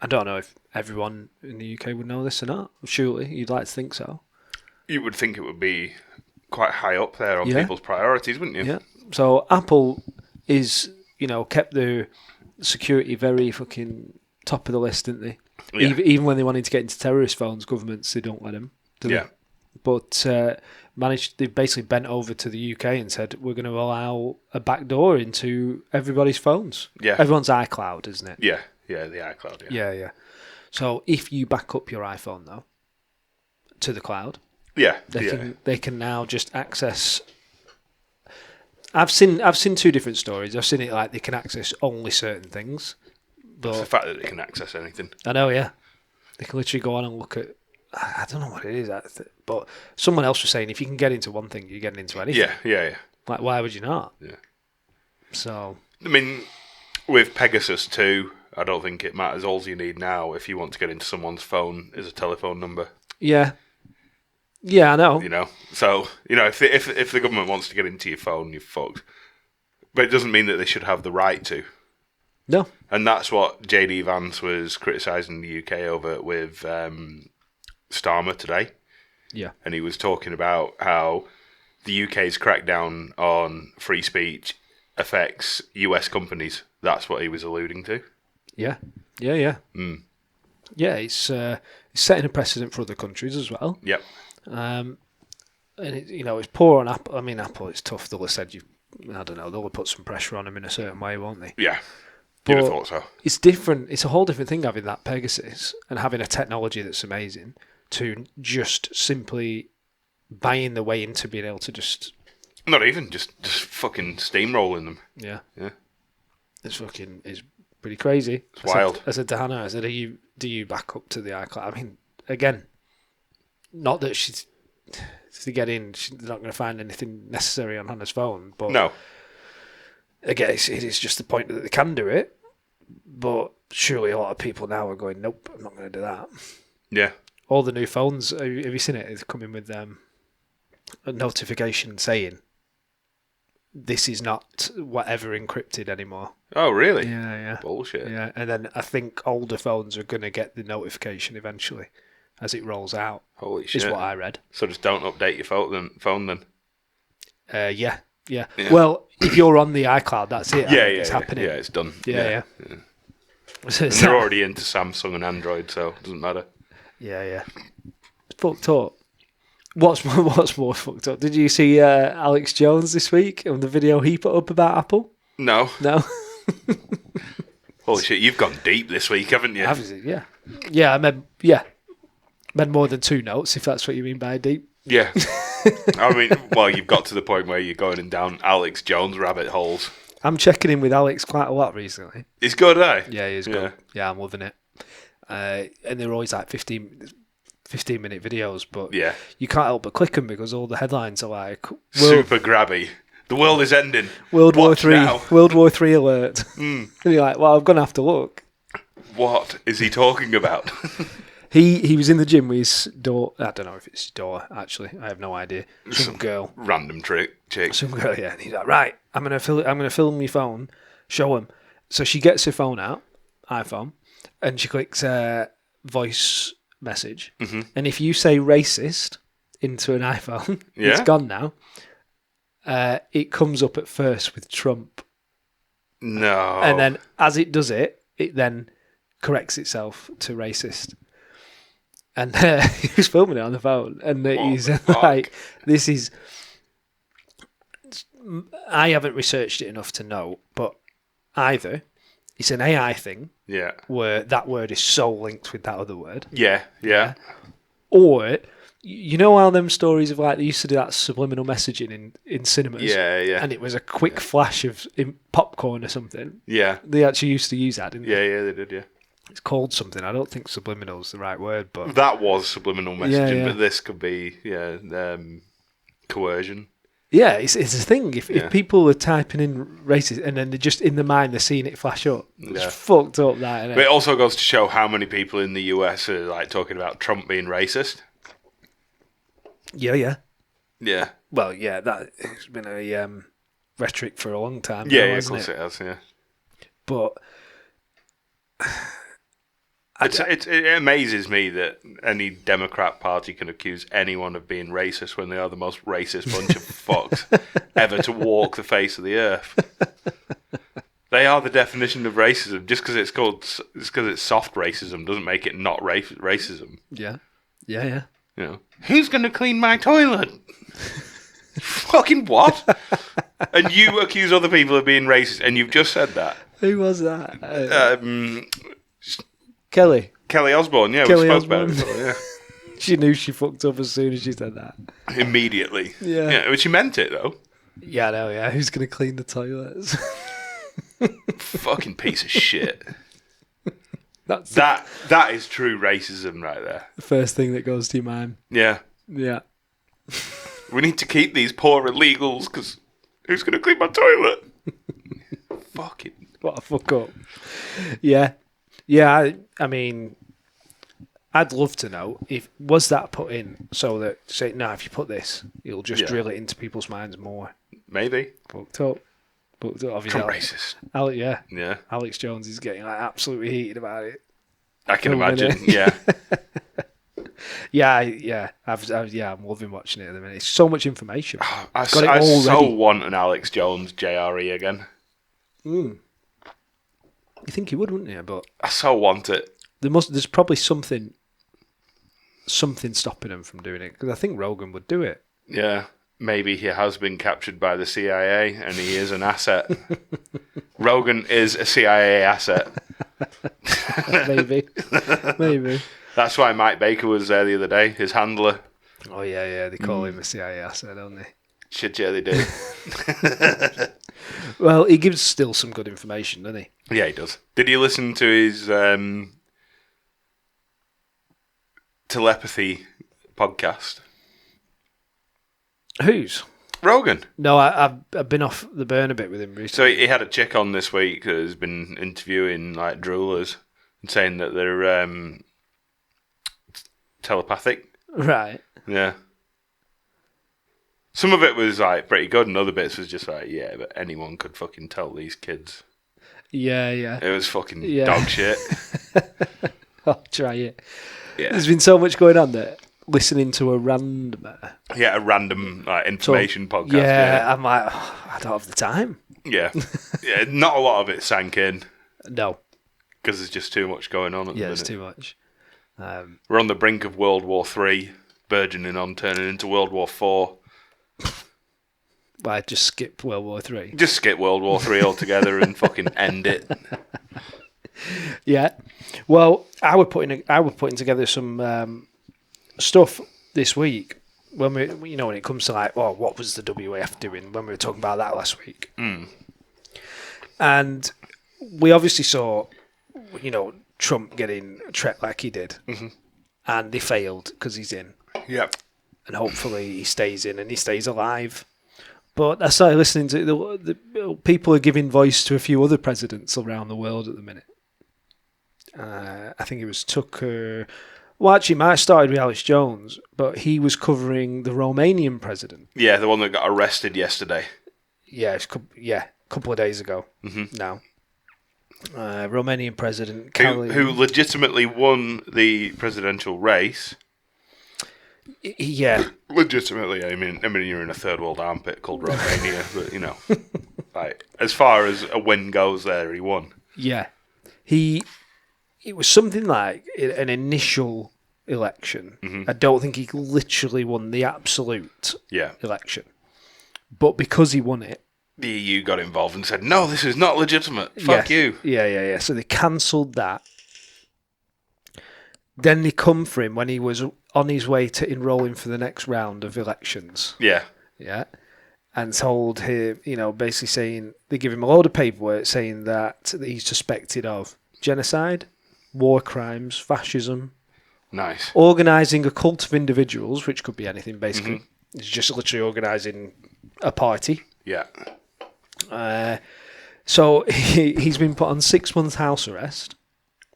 I don't know if everyone in the UK would know this or not. Surely, you'd like to think so. You would think it would be quite high up there on Yeah. people's priorities, wouldn't you? Yeah. So Apple is, kept the security very fucking top of the list, didn't they? Yeah. Even when they wanted to get into terrorist phones, governments, they don't let them. Do Yeah. They? But they basically bent over to the UK and said, we're going to allow a backdoor into everybody's phones. Yeah. Everyone's iCloud, isn't it? Yeah, the iCloud, yeah. Yeah. So if you back up your iPhone, though, to the cloud, Yeah, they can now just access. I've seen two different stories. I've seen it like they can access only certain things, It's the but fact that they can access anything. I know, yeah, they can literally go on and look at. I don't know what it is, but someone else was saying if you can get into one thing, you're getting into anything. Yeah. Like, why would you not? Yeah. So, I mean, with Pegasus too, I don't think it matters. All you need now, if you want to get into someone's phone, is a telephone number. yeah, I know. So if the government wants to get into your phone, you're fucked. But it doesn't mean that they should have the right to. No. And that's what JD Vance was criticising the UK over with Starmer today. Yeah. And he was talking about how the UK's crackdown on free speech affects US companies. That's what he was alluding to. Yeah. Mm. Yeah, it's setting a precedent for other countries as well. Yep. And it's poor on Apple. I mean, Apple, it's tough. They'll have said I don't know. They'll have put some pressure on them in a certain way, won't they? Yeah. You'd have But thought so. it's different. It's a whole different thing having that Pegasus and having a technology that's amazing to just simply buying the way into being able to just. Not even, just fucking steamrolling them. Yeah. Yeah. It's pretty crazy. It's wild. I said to Hannah, I said, do you back up to the iCloud? I mean, again, not that she's to get in, she's not going to find anything necessary on Hannah's phone. But No. Again, it is just the point that they can do it. But surely a lot of people now are going, nope, I'm not going to do that. Yeah. All the new phones, have you seen it? It's coming with a notification saying, this is not whatever encrypted anymore. Oh, really? Yeah. Bullshit. Yeah, and then I think older phones are going to get the notification eventually as it rolls out. Holy shit. Is what I read. So just don't update your phone then. Yeah. Yeah. Well, if you're on the iCloud, that's it. Yeah, It's happening. Yeah, it's done. Yeah. So And they're already into Samsung and Android, so it doesn't matter. Yeah. Fucked up. What's more fucked up? Did you see Alex Jones this week on the video he put up about Apple? No. No. Holy shit, you've gone deep this week, haven't you? Yeah. I made more than 2 notes, if that's what you mean by deep. Yeah. I mean, well, you've got to the point where you're going down Alex Jones rabbit holes. I'm checking in with Alex quite a lot recently. He's good, eh? Yeah, he's good. Yeah, I'm loving it. And they're always like 15-minute videos, but you can't help but click them because all the headlines are like... Super grabby. The world is ending. World War III alert. Mm. And you're like, well, I'm going to have to look. What is he talking about? He was in the gym with his daughter. I don't know if it's his daughter, actually. I have no idea. Some girl. Random chick. Some girl, yeah. And he's like, right, I'm gonna film my phone, show him. So she gets her phone out, iPhone, and she clicks voice message. Mm-hmm. And if you say racist into an iPhone, it's gone now. It comes up at first with Trump. No. And then as it does it then corrects itself to racist. And he was filming it on the phone, and he's like, "This is." I haven't researched it enough to know, but either it's an AI thing, where that word is so linked with that other word, or you know how them stories of like they used to do that subliminal messaging in cinemas, and it was a quick flash of popcorn or something. Yeah, they actually used to use that, didn't they? Yeah, they did. Yeah. It's called something. I don't think subliminal is the right word, but that was subliminal messaging. But this could be coercion. Yeah, it's a thing. If people are typing in racist and then they're just in the mind they're seeing it flash up, it's fucked up. That. Isn't it? But it also goes to show how many people in the US are like talking about Trump being racist. Yeah. Well, that's been a rhetoric for a long time. Yeah, of course it has. Yeah, but. It amazes me that any Democrat Party can accuse anyone of being racist when they are the most racist bunch of fucks ever to walk the face of the earth. They are the definition of racism. Just because it's soft racism doesn't make it not racism. Yeah. You know, who's going to clean my toilet? Fucking what? And you accuse other people of being racist, and you've just said that. Who was that? Kelly Osbourne, yeah, Kelly we spoke about Osbourne. it before, yeah. She knew she fucked up as soon as she said that. Immediately. Yeah. But she meant it, though. Yeah, I know, yeah. Who's going to clean the toilets? Fucking piece of shit. That's That is true racism right there. the first thing that goes to your mind. Yeah. Yeah. We need to keep these poor illegals, because who's going to clean my toilet? Fucking... What a fuck up. Yeah. Yeah, I mean, I'd love to know if was that put in so that say no, if you put this, it'll just drill it into people's minds more. Maybe. Fucked up. Obviously, From racist. Yeah. Alex Jones is getting like absolutely heated about it. I can Filming imagine. it. Yeah. I'm loving watching it at the minute. It's so much information. I Got it all so ready. want an Alex Jones JRE again. You think he would, wouldn't you? But I so want it. there's probably something stopping him from doing it because I think Rogan would do it. Yeah. Maybe he has been captured by the CIA and he is an asset. Rogan is a CIA asset. Maybe. That's why Mike Baker was there the other day, his handler. Oh yeah. They call him a CIA asset, don't they? Shit, yeah, they do. Well, he gives still some good information, doesn't he? Yeah, he does. Did you listen to his telepathy podcast? Whose? Rogan. No, I've been off the burn a bit with him So recently. he had a chick on this week that has been interviewing like droolers and saying that they're telepathic. Right. Yeah. Some of it was like pretty good, and other bits was just like, yeah, but anyone could fucking tell these kids. Yeah. It was fucking Yeah. dog shit. I'll try it. Yeah. There's been so much going on that listening to a randomer. Yeah, a random like information podcast. Yeah, I'm like, I don't have the time. Yeah. Yeah, not a lot of it sank in No. because there's just too much going on at the Yeah, minute. it's too much. We're on the brink of World War III, burgeoning on turning into World War IV. Well, I just skipped World War III. Just skip World War III altogether and fucking end it. Yeah. Well, I were putting together some stuff this week when when it comes to like, what was the WAF doing when we were talking about that last week. And we obviously saw, Trump getting treated like he did, and he failed because he's in, Yep. and hopefully he stays in and he stays alive. But I started listening to the people are giving voice to a few other presidents around the world at the minute. I think it was Tucker. Well, actually, it might have started with Alex Jones, but he was covering the Romanian president. Yeah, the one that got arrested yesterday. Yeah, a couple of days ago now. Romanian president Who legitimately won the presidential race. Yeah. Legitimately, I mean, you're in a third world armpit called Romania, but like as far as a win goes, there he won. Yeah, it was something like an initial election. I don't think he literally won the absolute election, but because he won it, the EU got involved and said, "No, this is not legitimate. Fuck you." Yeah. So they cancelled that. Then they come for him when he was on his way to enrolling for the next round of elections. Yeah. And told him, basically saying, they give him a load of paperwork saying that he's suspected of genocide, war crimes, fascism. Nice. Organising a cult of individuals, which could be anything, basically. It's just literally organising a party. Yeah. So he's been put on 6 months house arrest.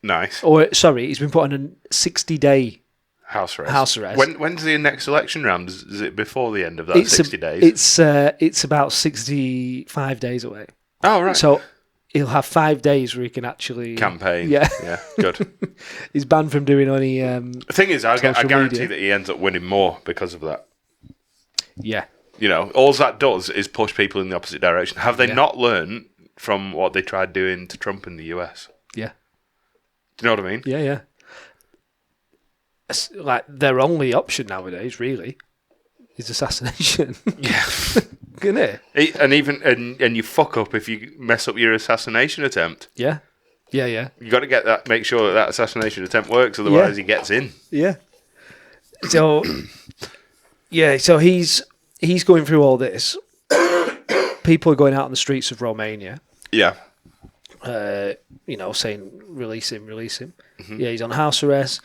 Nice. Or, sorry, he's been put on a 60-day house arrest. House arrest. When's the next election round? Is it before the end of that 60 days? It's about 65 days away. Oh, right. So he'll have 5 days where he can actually campaign. Yeah, Yeah, good. He's banned from doing any. The thing is, I guarantee media. that he ends up winning more because of that. Yeah. All that does is push people in the opposite direction. Have they Yeah. not learned from what they tried doing to Trump in the US? Yeah. Do you know what I mean? Yeah, yeah. It's like their only option nowadays, really, is assassination. Yeah. Isn't it? And you fuck up if you mess up your assassination attempt. Yeah. Yeah, yeah. You got to make sure that assassination attempt works, otherwise he gets in. Yeah. So, so he's going through all this. People are going out on the streets of Romania. Yeah. Saying release him. Mm-hmm. Yeah, he's on house arrest.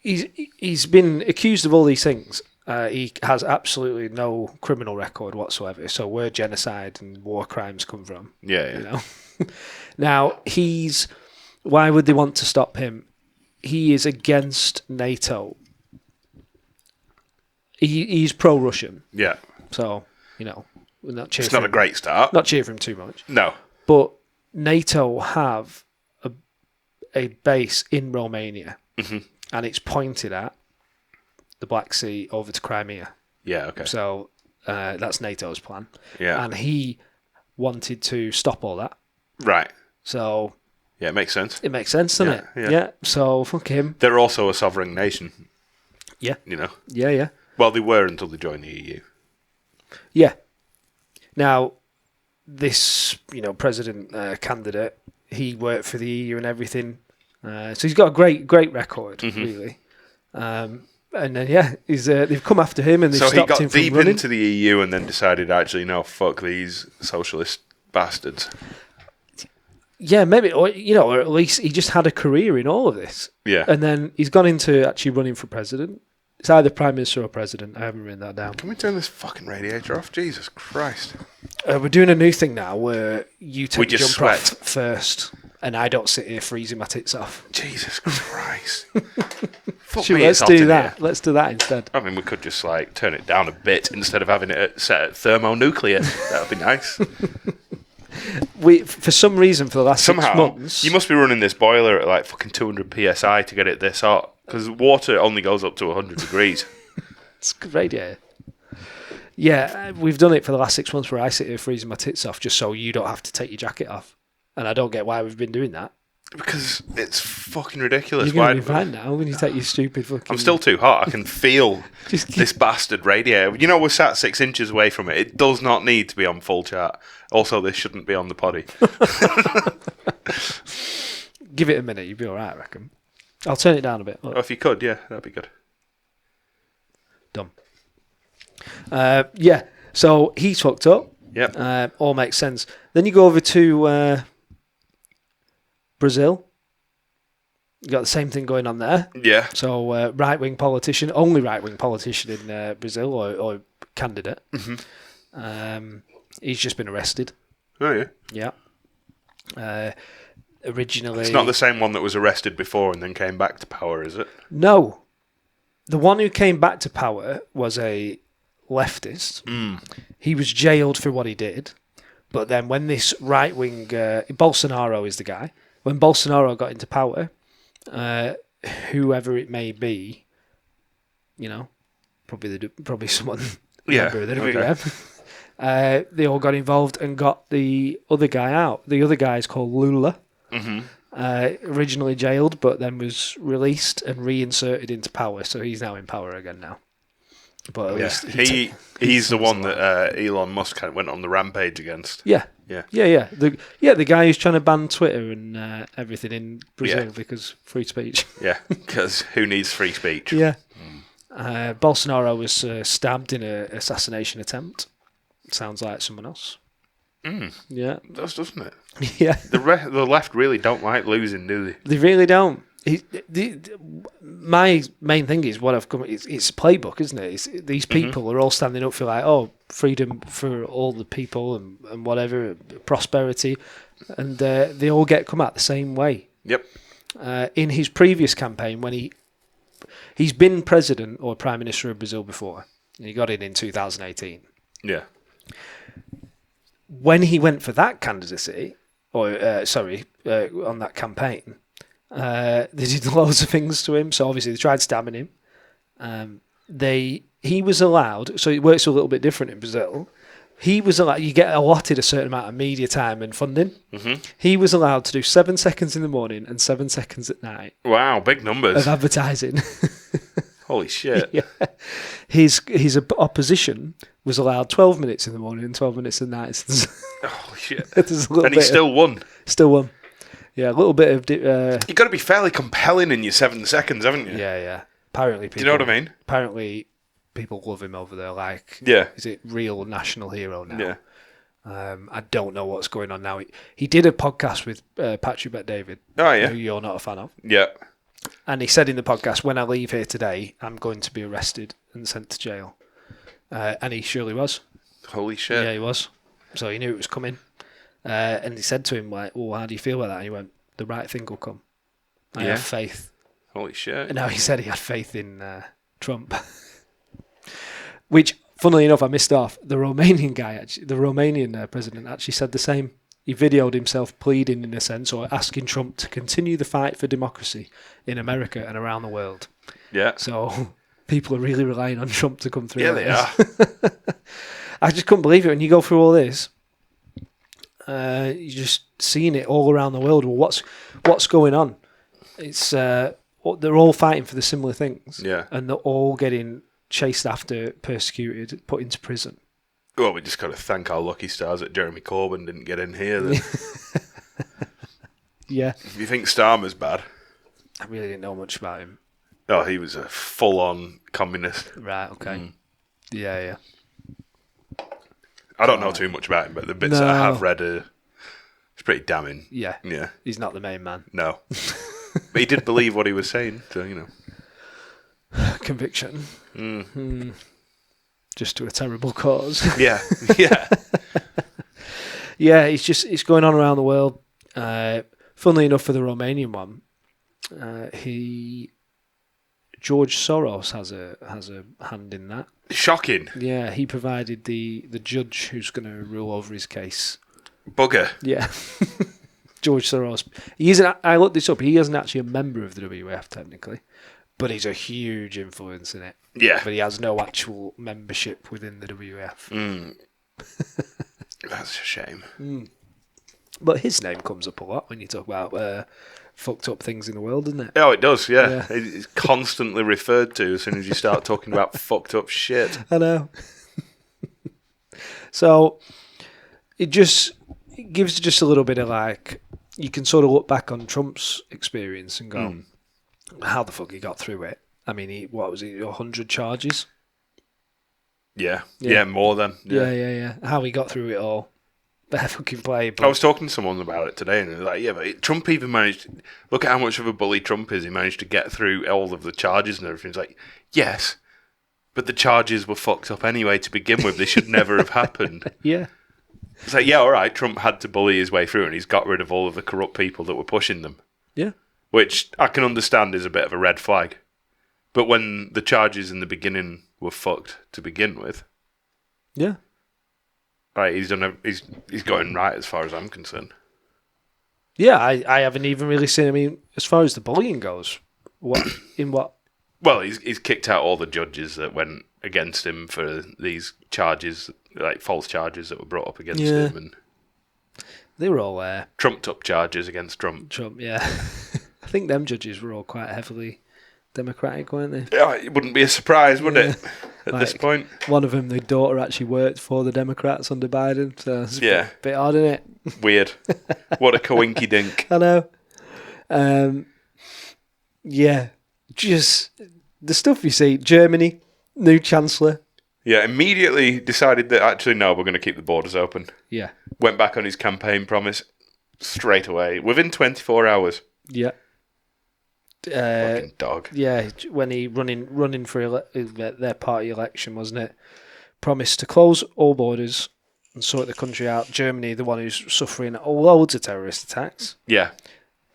He's been accused of all these things. He has absolutely no criminal record whatsoever. So where genocide and war crimes come from. Yeah. Now why would they want to stop him? He is against NATO. He's pro-Russian. Yeah. So we're not cheering. It's not a great start. Not cheering for him too much. No. But NATO have a base in Romania, and it's pointed at the Black Sea over to Crimea. Yeah, okay. So that's NATO's plan. Yeah. And he wanted to stop all that. Right. So yeah, it makes sense. it makes sense, doesn't it? Yeah. So fuck him. They're also a sovereign nation. Yeah. Yeah. Well, they were until they joined the EU. Yeah. Now, this, president candidate, he worked for the EU and everything. So he's got a great record, really. And then, they've come after him and they've stopped him from running. So he got deep into the EU and then decided, actually, no, fuck these socialist bastards. Yeah, maybe, or at least he just had a career in all of this. Yeah. And then he's gone into actually running for president. It's either prime minister or president. I haven't written that down. Can we turn this fucking radiator off? Jesus Christ. We're doing a new thing now where you take the jumper sweat off first and I don't sit here freezing my tits off. Jesus Christ. Fuck Shoot, me, let's it's hot do in that. here. Let's do that instead. I mean, we could just turn it down a bit instead of having it set at thermonuclear. That would be nice. For some reason, for the last 6 months... You must be running this boiler at fucking 200 psi to get it this hot. Because water only goes up to 100 degrees. It's a good idea. Yeah, we've done it for the last 6 months where I sit here freezing my tits off just so you don't have to take your jacket off. And I don't get why we've been doing that. Because it's fucking ridiculous. You're going to be fine now when you take your stupid fucking... I'm still too hot. I can feel this bastard radiator. We're sat 6 inches away from it. It does not need to be on full chart. Also, this shouldn't be on the potty. Give it a minute, you'll be alright, I reckon. I'll turn it down a bit. Oh, if you could, yeah, that'd be good. Done. So he's fucked up. Yep. All makes sense. Then you go over to Brazil. You got the same thing going on there. Yeah. So right-wing politician, only right-wing politician in Brazil or candidate. Mm-hmm. He's just been arrested. Oh, yeah. Yeah. Originally... It's not the same one that was arrested before and then came back to power, is it? No. The one who came back to power was a leftist. He was jailed for what he did. But then when this right-wing... Bolsonaro is the guy. When Bolsonaro got into power, whoever it may be, probably someone... Yeah. They all got involved and got the other guy out. The other guy is called Lula. Mm-hmm. Originally jailed, but then was released and reinserted into power. So he's now in power again now. But at least he's the one that Elon Musk went on the rampage against. Yeah. The guy who's trying to ban Twitter and everything in Brazil because free speech. Yeah, because who needs free speech? Yeah. Bolsonaro was stabbed in an assassination attempt. Sounds like someone else. Yeah. It does, doesn't it? Yeah. The left really don't like losing, do they? They really don't. My main thing is what I've come. It's a playbook, isn't it? These people are all standing up for freedom for all the people and whatever, prosperity, and they all come out the same way. Yep. In his previous campaign, when he's been president or prime minister of Brazil before, and he got in 2018. Yeah. When he went for that candidacy, on that campaign. They did loads of things to him. So obviously they tried stabbing him. He was allowed, so it works a little bit different in Brazil. He was allowed, you get allotted a certain amount of media time and funding. Mm-hmm. He was allowed to do 7 seconds in the morning and 7 seconds at night. Wow, big numbers. Of advertising. Holy shit. Yeah. His opposition was allowed 12 minutes in the morning and 12 minutes at night. Holy shit. And he still won. Still won. Yeah, a little bit of... You've got to be fairly compelling in your 7 seconds, haven't you? Yeah. Apparently people... Do you know what I mean? Apparently people love him over there. Like, yeah. Is it real national hero now? Yeah. I don't know what's going on now. He did a podcast with Patrick Bet-David. Oh, yeah. Who you're not a fan of. Yeah. And he said in the podcast, when I leave here today, I'm going to be arrested and sent to jail. And he surely was. Holy shit. Yeah, he was. So he knew it was coming. And he said to him, like, well, how do you feel about that? And he went, the right thing will come. I have faith. Holy shit. And now he said he had faith in Trump. Which, funnily enough, I missed off. The Romanian guy, the Romanian president actually said the same. He videoed himself pleading, in a sense, or asking Trump to continue the fight for democracy in America and around the world. Yeah. So people are really relying on Trump to come through. Yeah, they are. I just couldn't believe it. When you go through all this, you're just seeing it all around the world. Well, what's going on? It's they're all fighting for the similar things. Yeah. And they're all getting chased after, persecuted, put into prison. Well, we just got to thank our lucky stars that Jeremy Corbyn didn't get in here. Then. Yeah. If you think Starmer's bad. I really didn't know much about him. Oh, he was a full-on communist. Right, okay. Yeah. I don't know too much about him, but the bits that I have read it's pretty damning. Yeah. Yeah. He's not the main man. No. But he did believe what he was saying, so, you know. Conviction. Just to a terrible cause. Yeah. Yeah, it's going on around the world. Funnily enough, for the Romanian one, George Soros has a hand in that. Shocking. Yeah, he provided the judge who's going to rule over his case. Bugger. Yeah. George Soros. I looked this up. He isn't actually a member of the WWF technically, but he's a huge influence in it. Yeah. But he has no actual membership within the WWF. That's a shame. But his name comes up a lot when you talk about fucked up things in the world, doesn't it? Oh, it does, yeah. It's constantly referred to as soon as you start talking about fucked up shit. I know. So it gives just a little bit of like, you can sort of look back on Trump's experience and go, how the fuck he got through it. I mean, what was it, 100 charges? Yeah, more than. Yeah. How he got through it all. Fair fucking play. But I was talking to someone about it today, and they're like, yeah, but Trump even managed... Look at how much of a bully Trump is. He managed to get through all of the charges and everything. It's like, yes, but the charges were fucked up anyway to begin with. They should never have happened. Yeah. It's like, yeah, all right, Trump had to bully his way through, and he's got rid of all of the corrupt people that were pushing them. Yeah. Which I can understand is a bit of a red flag. But when the charges in the beginning were fucked to begin with... Yeah. Right, he's going right as far as I'm concerned. Yeah, I haven't even really seen. I mean, as far as the bullying goes, what? Well, he's kicked out all the judges that went against him for these charges, like false charges that were brought up against him, and they were all trumped up charges against Trump. Yeah. I think them judges were all quite heavily Democratic, weren't they? Yeah, it wouldn't be a surprise, would it? At this point, one of them, the daughter actually worked for the Democrats under Biden, so it's a bit odd, isn't it? Weird. What a coinky dink. I know. Yeah, just the stuff you see. Germany, new chancellor. Yeah, immediately decided that actually no, we're going to keep the borders open. Yeah. Went back on his campaign promise straight away within 24 hours. Yeah. Fucking dog. Yeah, when he running for their party election, wasn't it? Promised to close all borders and sort the country out. Germany, the one who's suffering loads of terrorist attacks. Yeah.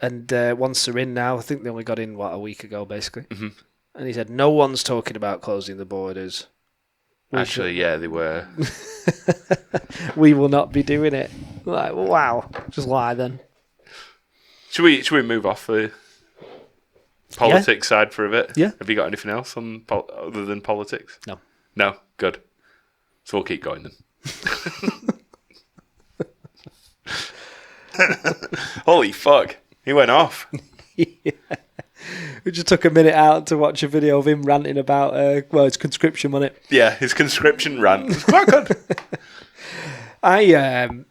And once they're in now, I think they only got in, a week ago, basically. Mm-hmm. And he said, no one's talking about closing the borders. Actually, yeah, they were. We will not be doing it. Like, wow. Just lie then. Should we move off the politics side for a bit? Yeah. Have you got anything else on other than politics? No. No? Good. So we'll keep going then. Holy fuck. He went off. We just took a minute out to watch a video of him ranting about, his conscription on it. Yeah, his conscription rant was quite good. I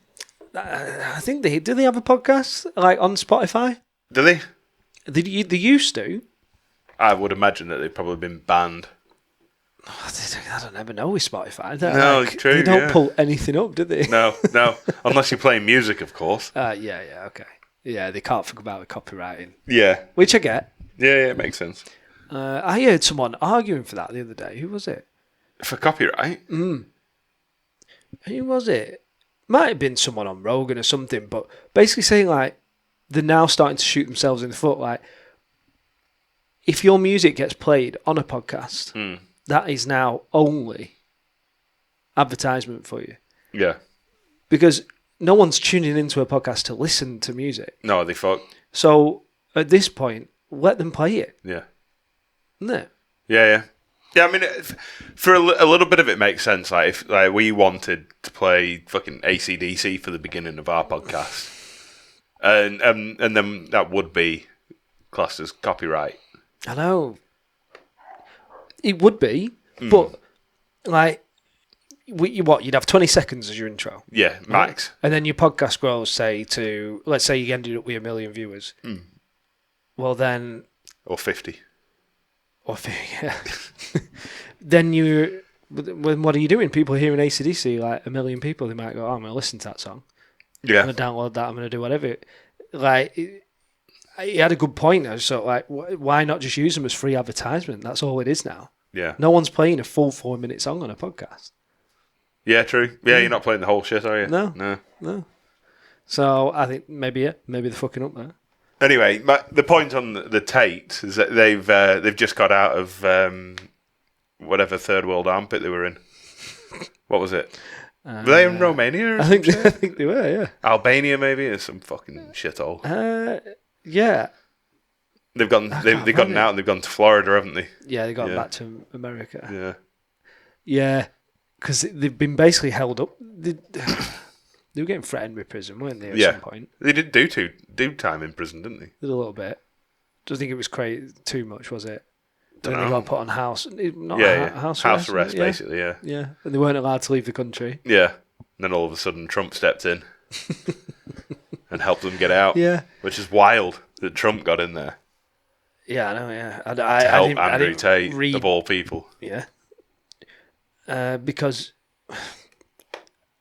think do they have a podcast like on Spotify? Do they? They used to. I would imagine that they've probably been banned. I don't ever know with Spotify. No, true. They don't yeah. pull anything up, do they? No. Unless you're playing music, of course. Yeah, okay. Yeah, they can't think about the copywriting, Yeah. which I get. Yeah, it makes sense. I heard someone arguing for that the other day. Who was it? For copyright? Who was it? Might have been someone on Rogan or something, but basically saying like they're now starting to shoot themselves in the foot. Like, if your music gets played on a podcast, that is now only advertisement for you. Yeah. Because no one's tuning into a podcast to listen to music. No, they fuck. So at this point, let them play it. Yeah. Isn't it? Yeah. Yeah, I mean, for a little bit of it makes sense. Like, if we wanted to play fucking AC/DC for the beginning of our podcast, and then that would be classed as copyright. I know. It would be, but like, you'd have 20 seconds as your intro. Yeah, max. And then your podcast grows, say, to, let's say you ended up with 1 million viewers. Well, then... Or 50. Yeah. Then what are you doing? People hearing AC/DC, like 1 million people, they might go, I'm going to listen to that song. Yeah. I'm going to download that, I'm going to do whatever. Like, he had a good point. I was sort of like, why not just use them as free advertisement? That's all it is now. Yeah. No one's playing a full 4-minute song on a podcast. Yeah, true. Yeah, you're not playing the whole shit, are you? No. So I think maybe they're fucking up there. Anyway, the point on the Tate is that they've just got out of whatever third world armpit they were in. What was it? Were they in Romania? Or I think they were. Yeah. Albania, maybe, or some fucking shithole. Yeah. They've gotten out and they've gone to Florida, haven't they? Yeah, they got back to America. Yeah. Yeah, because they've been basically held up. They were getting threatened with prison, weren't they, at some point? They did do time in prison, didn't they? Did a little bit. Don't think it was too much, was it? Then Dunno. they got put on house House arrest, basically, yeah. Yeah, and they weren't allowed to leave the country. Yeah. And then all of a sudden Trump stepped in and helped them get out. Yeah. Which is wild that Trump got in there. Yeah, I know, yeah. To help Andrew Tate, of all people. Yeah. Because,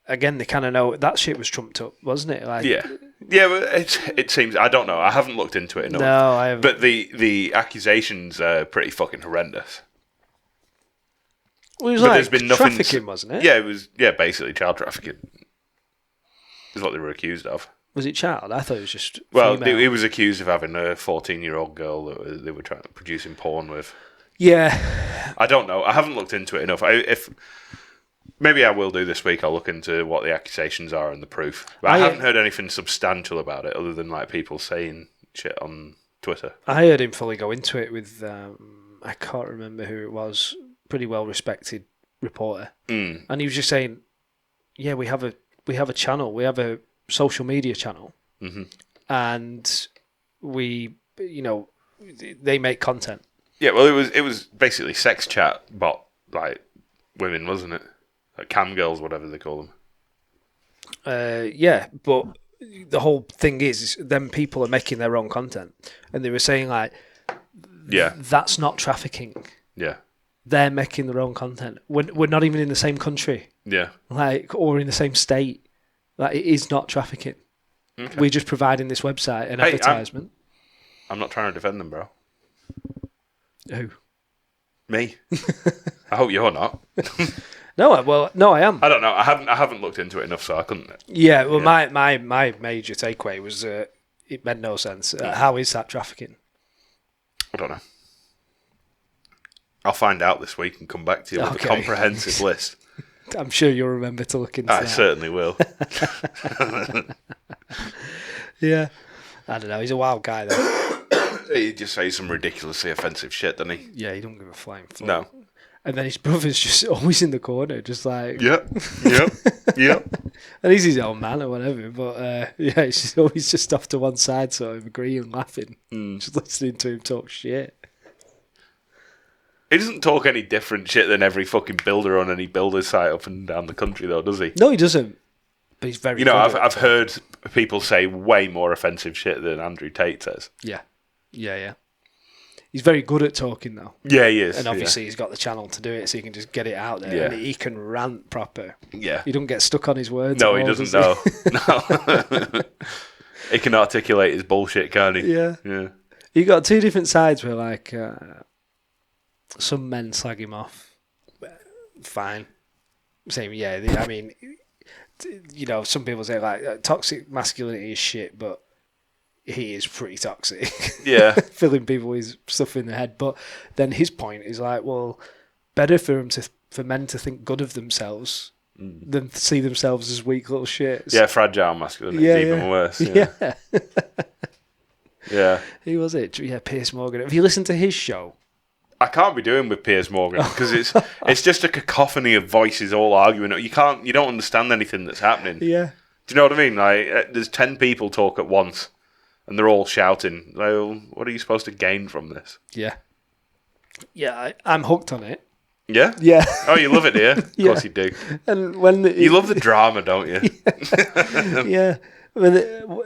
again, they kind of know that shit was trumped up, wasn't it? Like, yeah, but it seems, I don't know, I haven't looked into it enough. No, I haven't. But the accusations are pretty fucking horrendous. Well, it was But like there's been nothing trafficking, wasn't it? Yeah, it was, basically child trafficking is what they were accused of. Was it child? I thought it was just Well, female. he was accused of having a 14-year-old girl that they were trying to producing porn with. Yeah. I don't know. I haven't looked into it enough. If maybe I will do this week. I'll look into what the accusations are and the proof. But I haven't heard anything substantial about it, other than like people saying shit on Twitter. I heard him fully go into it with I can't remember who it was. Pretty well respected reporter, and he was just saying, "Yeah, we have a channel. We have a social media channel, and we, they make content." Yeah, well, it was basically sex chat bot like women, wasn't it? Like cam girls, whatever they call them. Yeah, but the whole thing is them people are making their own content, and they were saying like, that's not trafficking. Yeah. They're making their own content. We're not even in the same country. Yeah. Or in the same state. Like, it is not trafficking. Okay. We're just providing this website and advertisement. I'm not trying to defend them, bro. Who? Me. I hope you're not. No, I am. I don't know. I haven't looked into it enough, so I couldn't. Yeah, well, my major takeaway was it made no sense. How is that trafficking? I don't know. I'll find out this week and come back to you with a comprehensive list. I'm sure you'll remember to look into I that. certainly will. Yeah. I don't know. He's a wild guy, though. He just says some ridiculously offensive shit, doesn't he? Yeah, he don't give a flying fuck. No. And then his brother's just always in the corner, just like... Yep. And he's his own man or whatever, but yeah, he's always just off to one side, sort of agreeing, laughing, just listening to him talk shit. He doesn't talk any different shit than every fucking builder on any builder site up and down the country, though, does he? No, he doesn't. But he's very. You know, good I've heard people say way more offensive shit than Andrew Tate says. Yeah. He's very good at talking, though. Yeah, he is. And obviously he's got the channel to do it, so he can just get it out there. Yeah. And he can rant proper. Yeah. He doesn't get stuck on his words. No, at he all, doesn't does know. No. He can articulate his bullshit, can't he? Yeah. Yeah. You got two different sides where, like, some men slag him off. Fine. Same, yeah. I mean, you know, some people say, like, toxic masculinity is shit, but he is pretty toxic. Yeah. Filling people with stuff in the head. But then his point is like, well, better for men to think good of themselves than see themselves as weak little shits. Yeah, fragile masculinity is even worse. Yeah. Yeah. Who was it? Yeah, Piers Morgan. Have you listened to his show? I can't be doing with Piers Morgan because it's just a cacophony of voices all arguing. You don't understand anything that's happening. Yeah. Do you know what I mean? Like, there's 10 people talk at once, and they're all shouting. Like, well, what are you supposed to gain from this? Yeah. Yeah, I'm hooked on it. Yeah? Yeah. Oh, you love it, yeah? Of course you do. And when You love the drama, don't you? Yeah. I mean,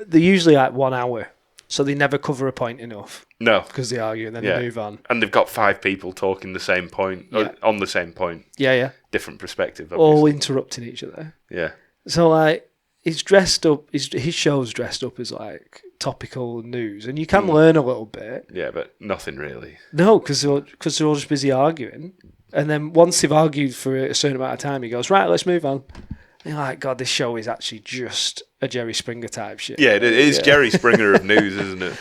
they're usually like 1 hour, so they never cover a point enough No. because they argue and then they move on. And they've got 5 people talking the same point, on the same point. Yeah. Different perspective, All obviously. interrupting each other. Yeah. So, like, he's dressed up, his show's dressed up as, like, topical news, and you can learn a little bit. Yeah, but nothing really. No, because they're all just busy arguing. And then once they've argued for a certain amount of time, he goes, right, let's move on. And you're like, God, this show is actually just a Jerry Springer type shit. Yeah, it is Jerry Springer of news, isn't it?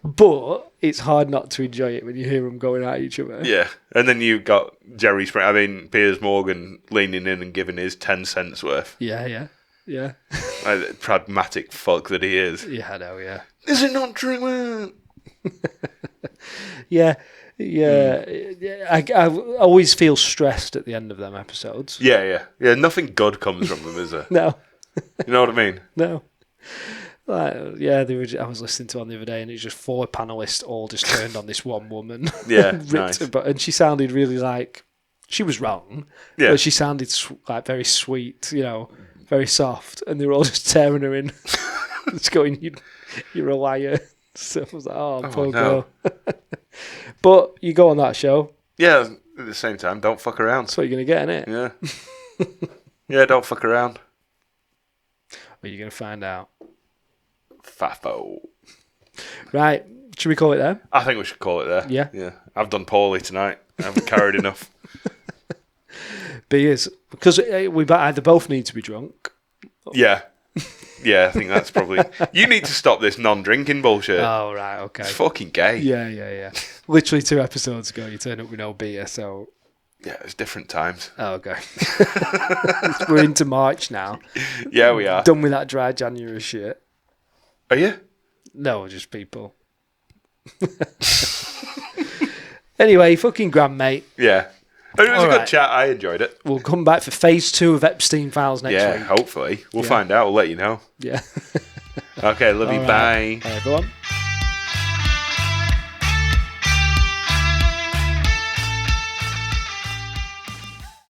But it's hard not to enjoy it when you hear them going at each other. Yeah. And then you've got Piers Morgan leaning in and giving his 10 cents worth. Yeah. Like, pragmatic fuck that he is. Yeah, I know, yeah. Is it not true? Yeah. I always feel stressed at the end of them episodes. Yeah. Nothing good comes from them, is there? No. You know what I mean? No. Like, yeah, I was listening to one the other day, and it was just 4 panelists all just turned on this one woman. Yeah, nice. And she sounded really like she was wrong. Yeah. But she sounded like very sweet, you know, very soft, and they were all just tearing her in, just going, "You're a liar." So I was like, "Oh, poor girl." But you go on that show. Yeah. At the same time, don't fuck around. That's what you're gonna get, innit? Yeah. Yeah, don't fuck around. Well, you're gonna find out. Faffo. Right, should we call it there? I think we should call it there. Yeah. I've done poorly tonight. I haven't carried enough. Because we either both need to be drunk. Yeah. Yeah, I think that's probably... You need to stop this non-drinking bullshit. Oh, right, okay. It's fucking gay. Yeah. Literally 2 episodes ago, you turned up with no beer, so... Yeah, it's different times. Oh, okay. We're into March now. Yeah, we are. Done with that dry January shit. Are you? No, just people. Anyway, fucking grand, mate. Yeah. It was All a good right. chat. I enjoyed it. We'll come back for phase 2 of Epstein Files next Yeah, week. hopefully. We'll find out. We'll let you know. Yeah. Okay, love you. All Bye. right. Bye, everyone.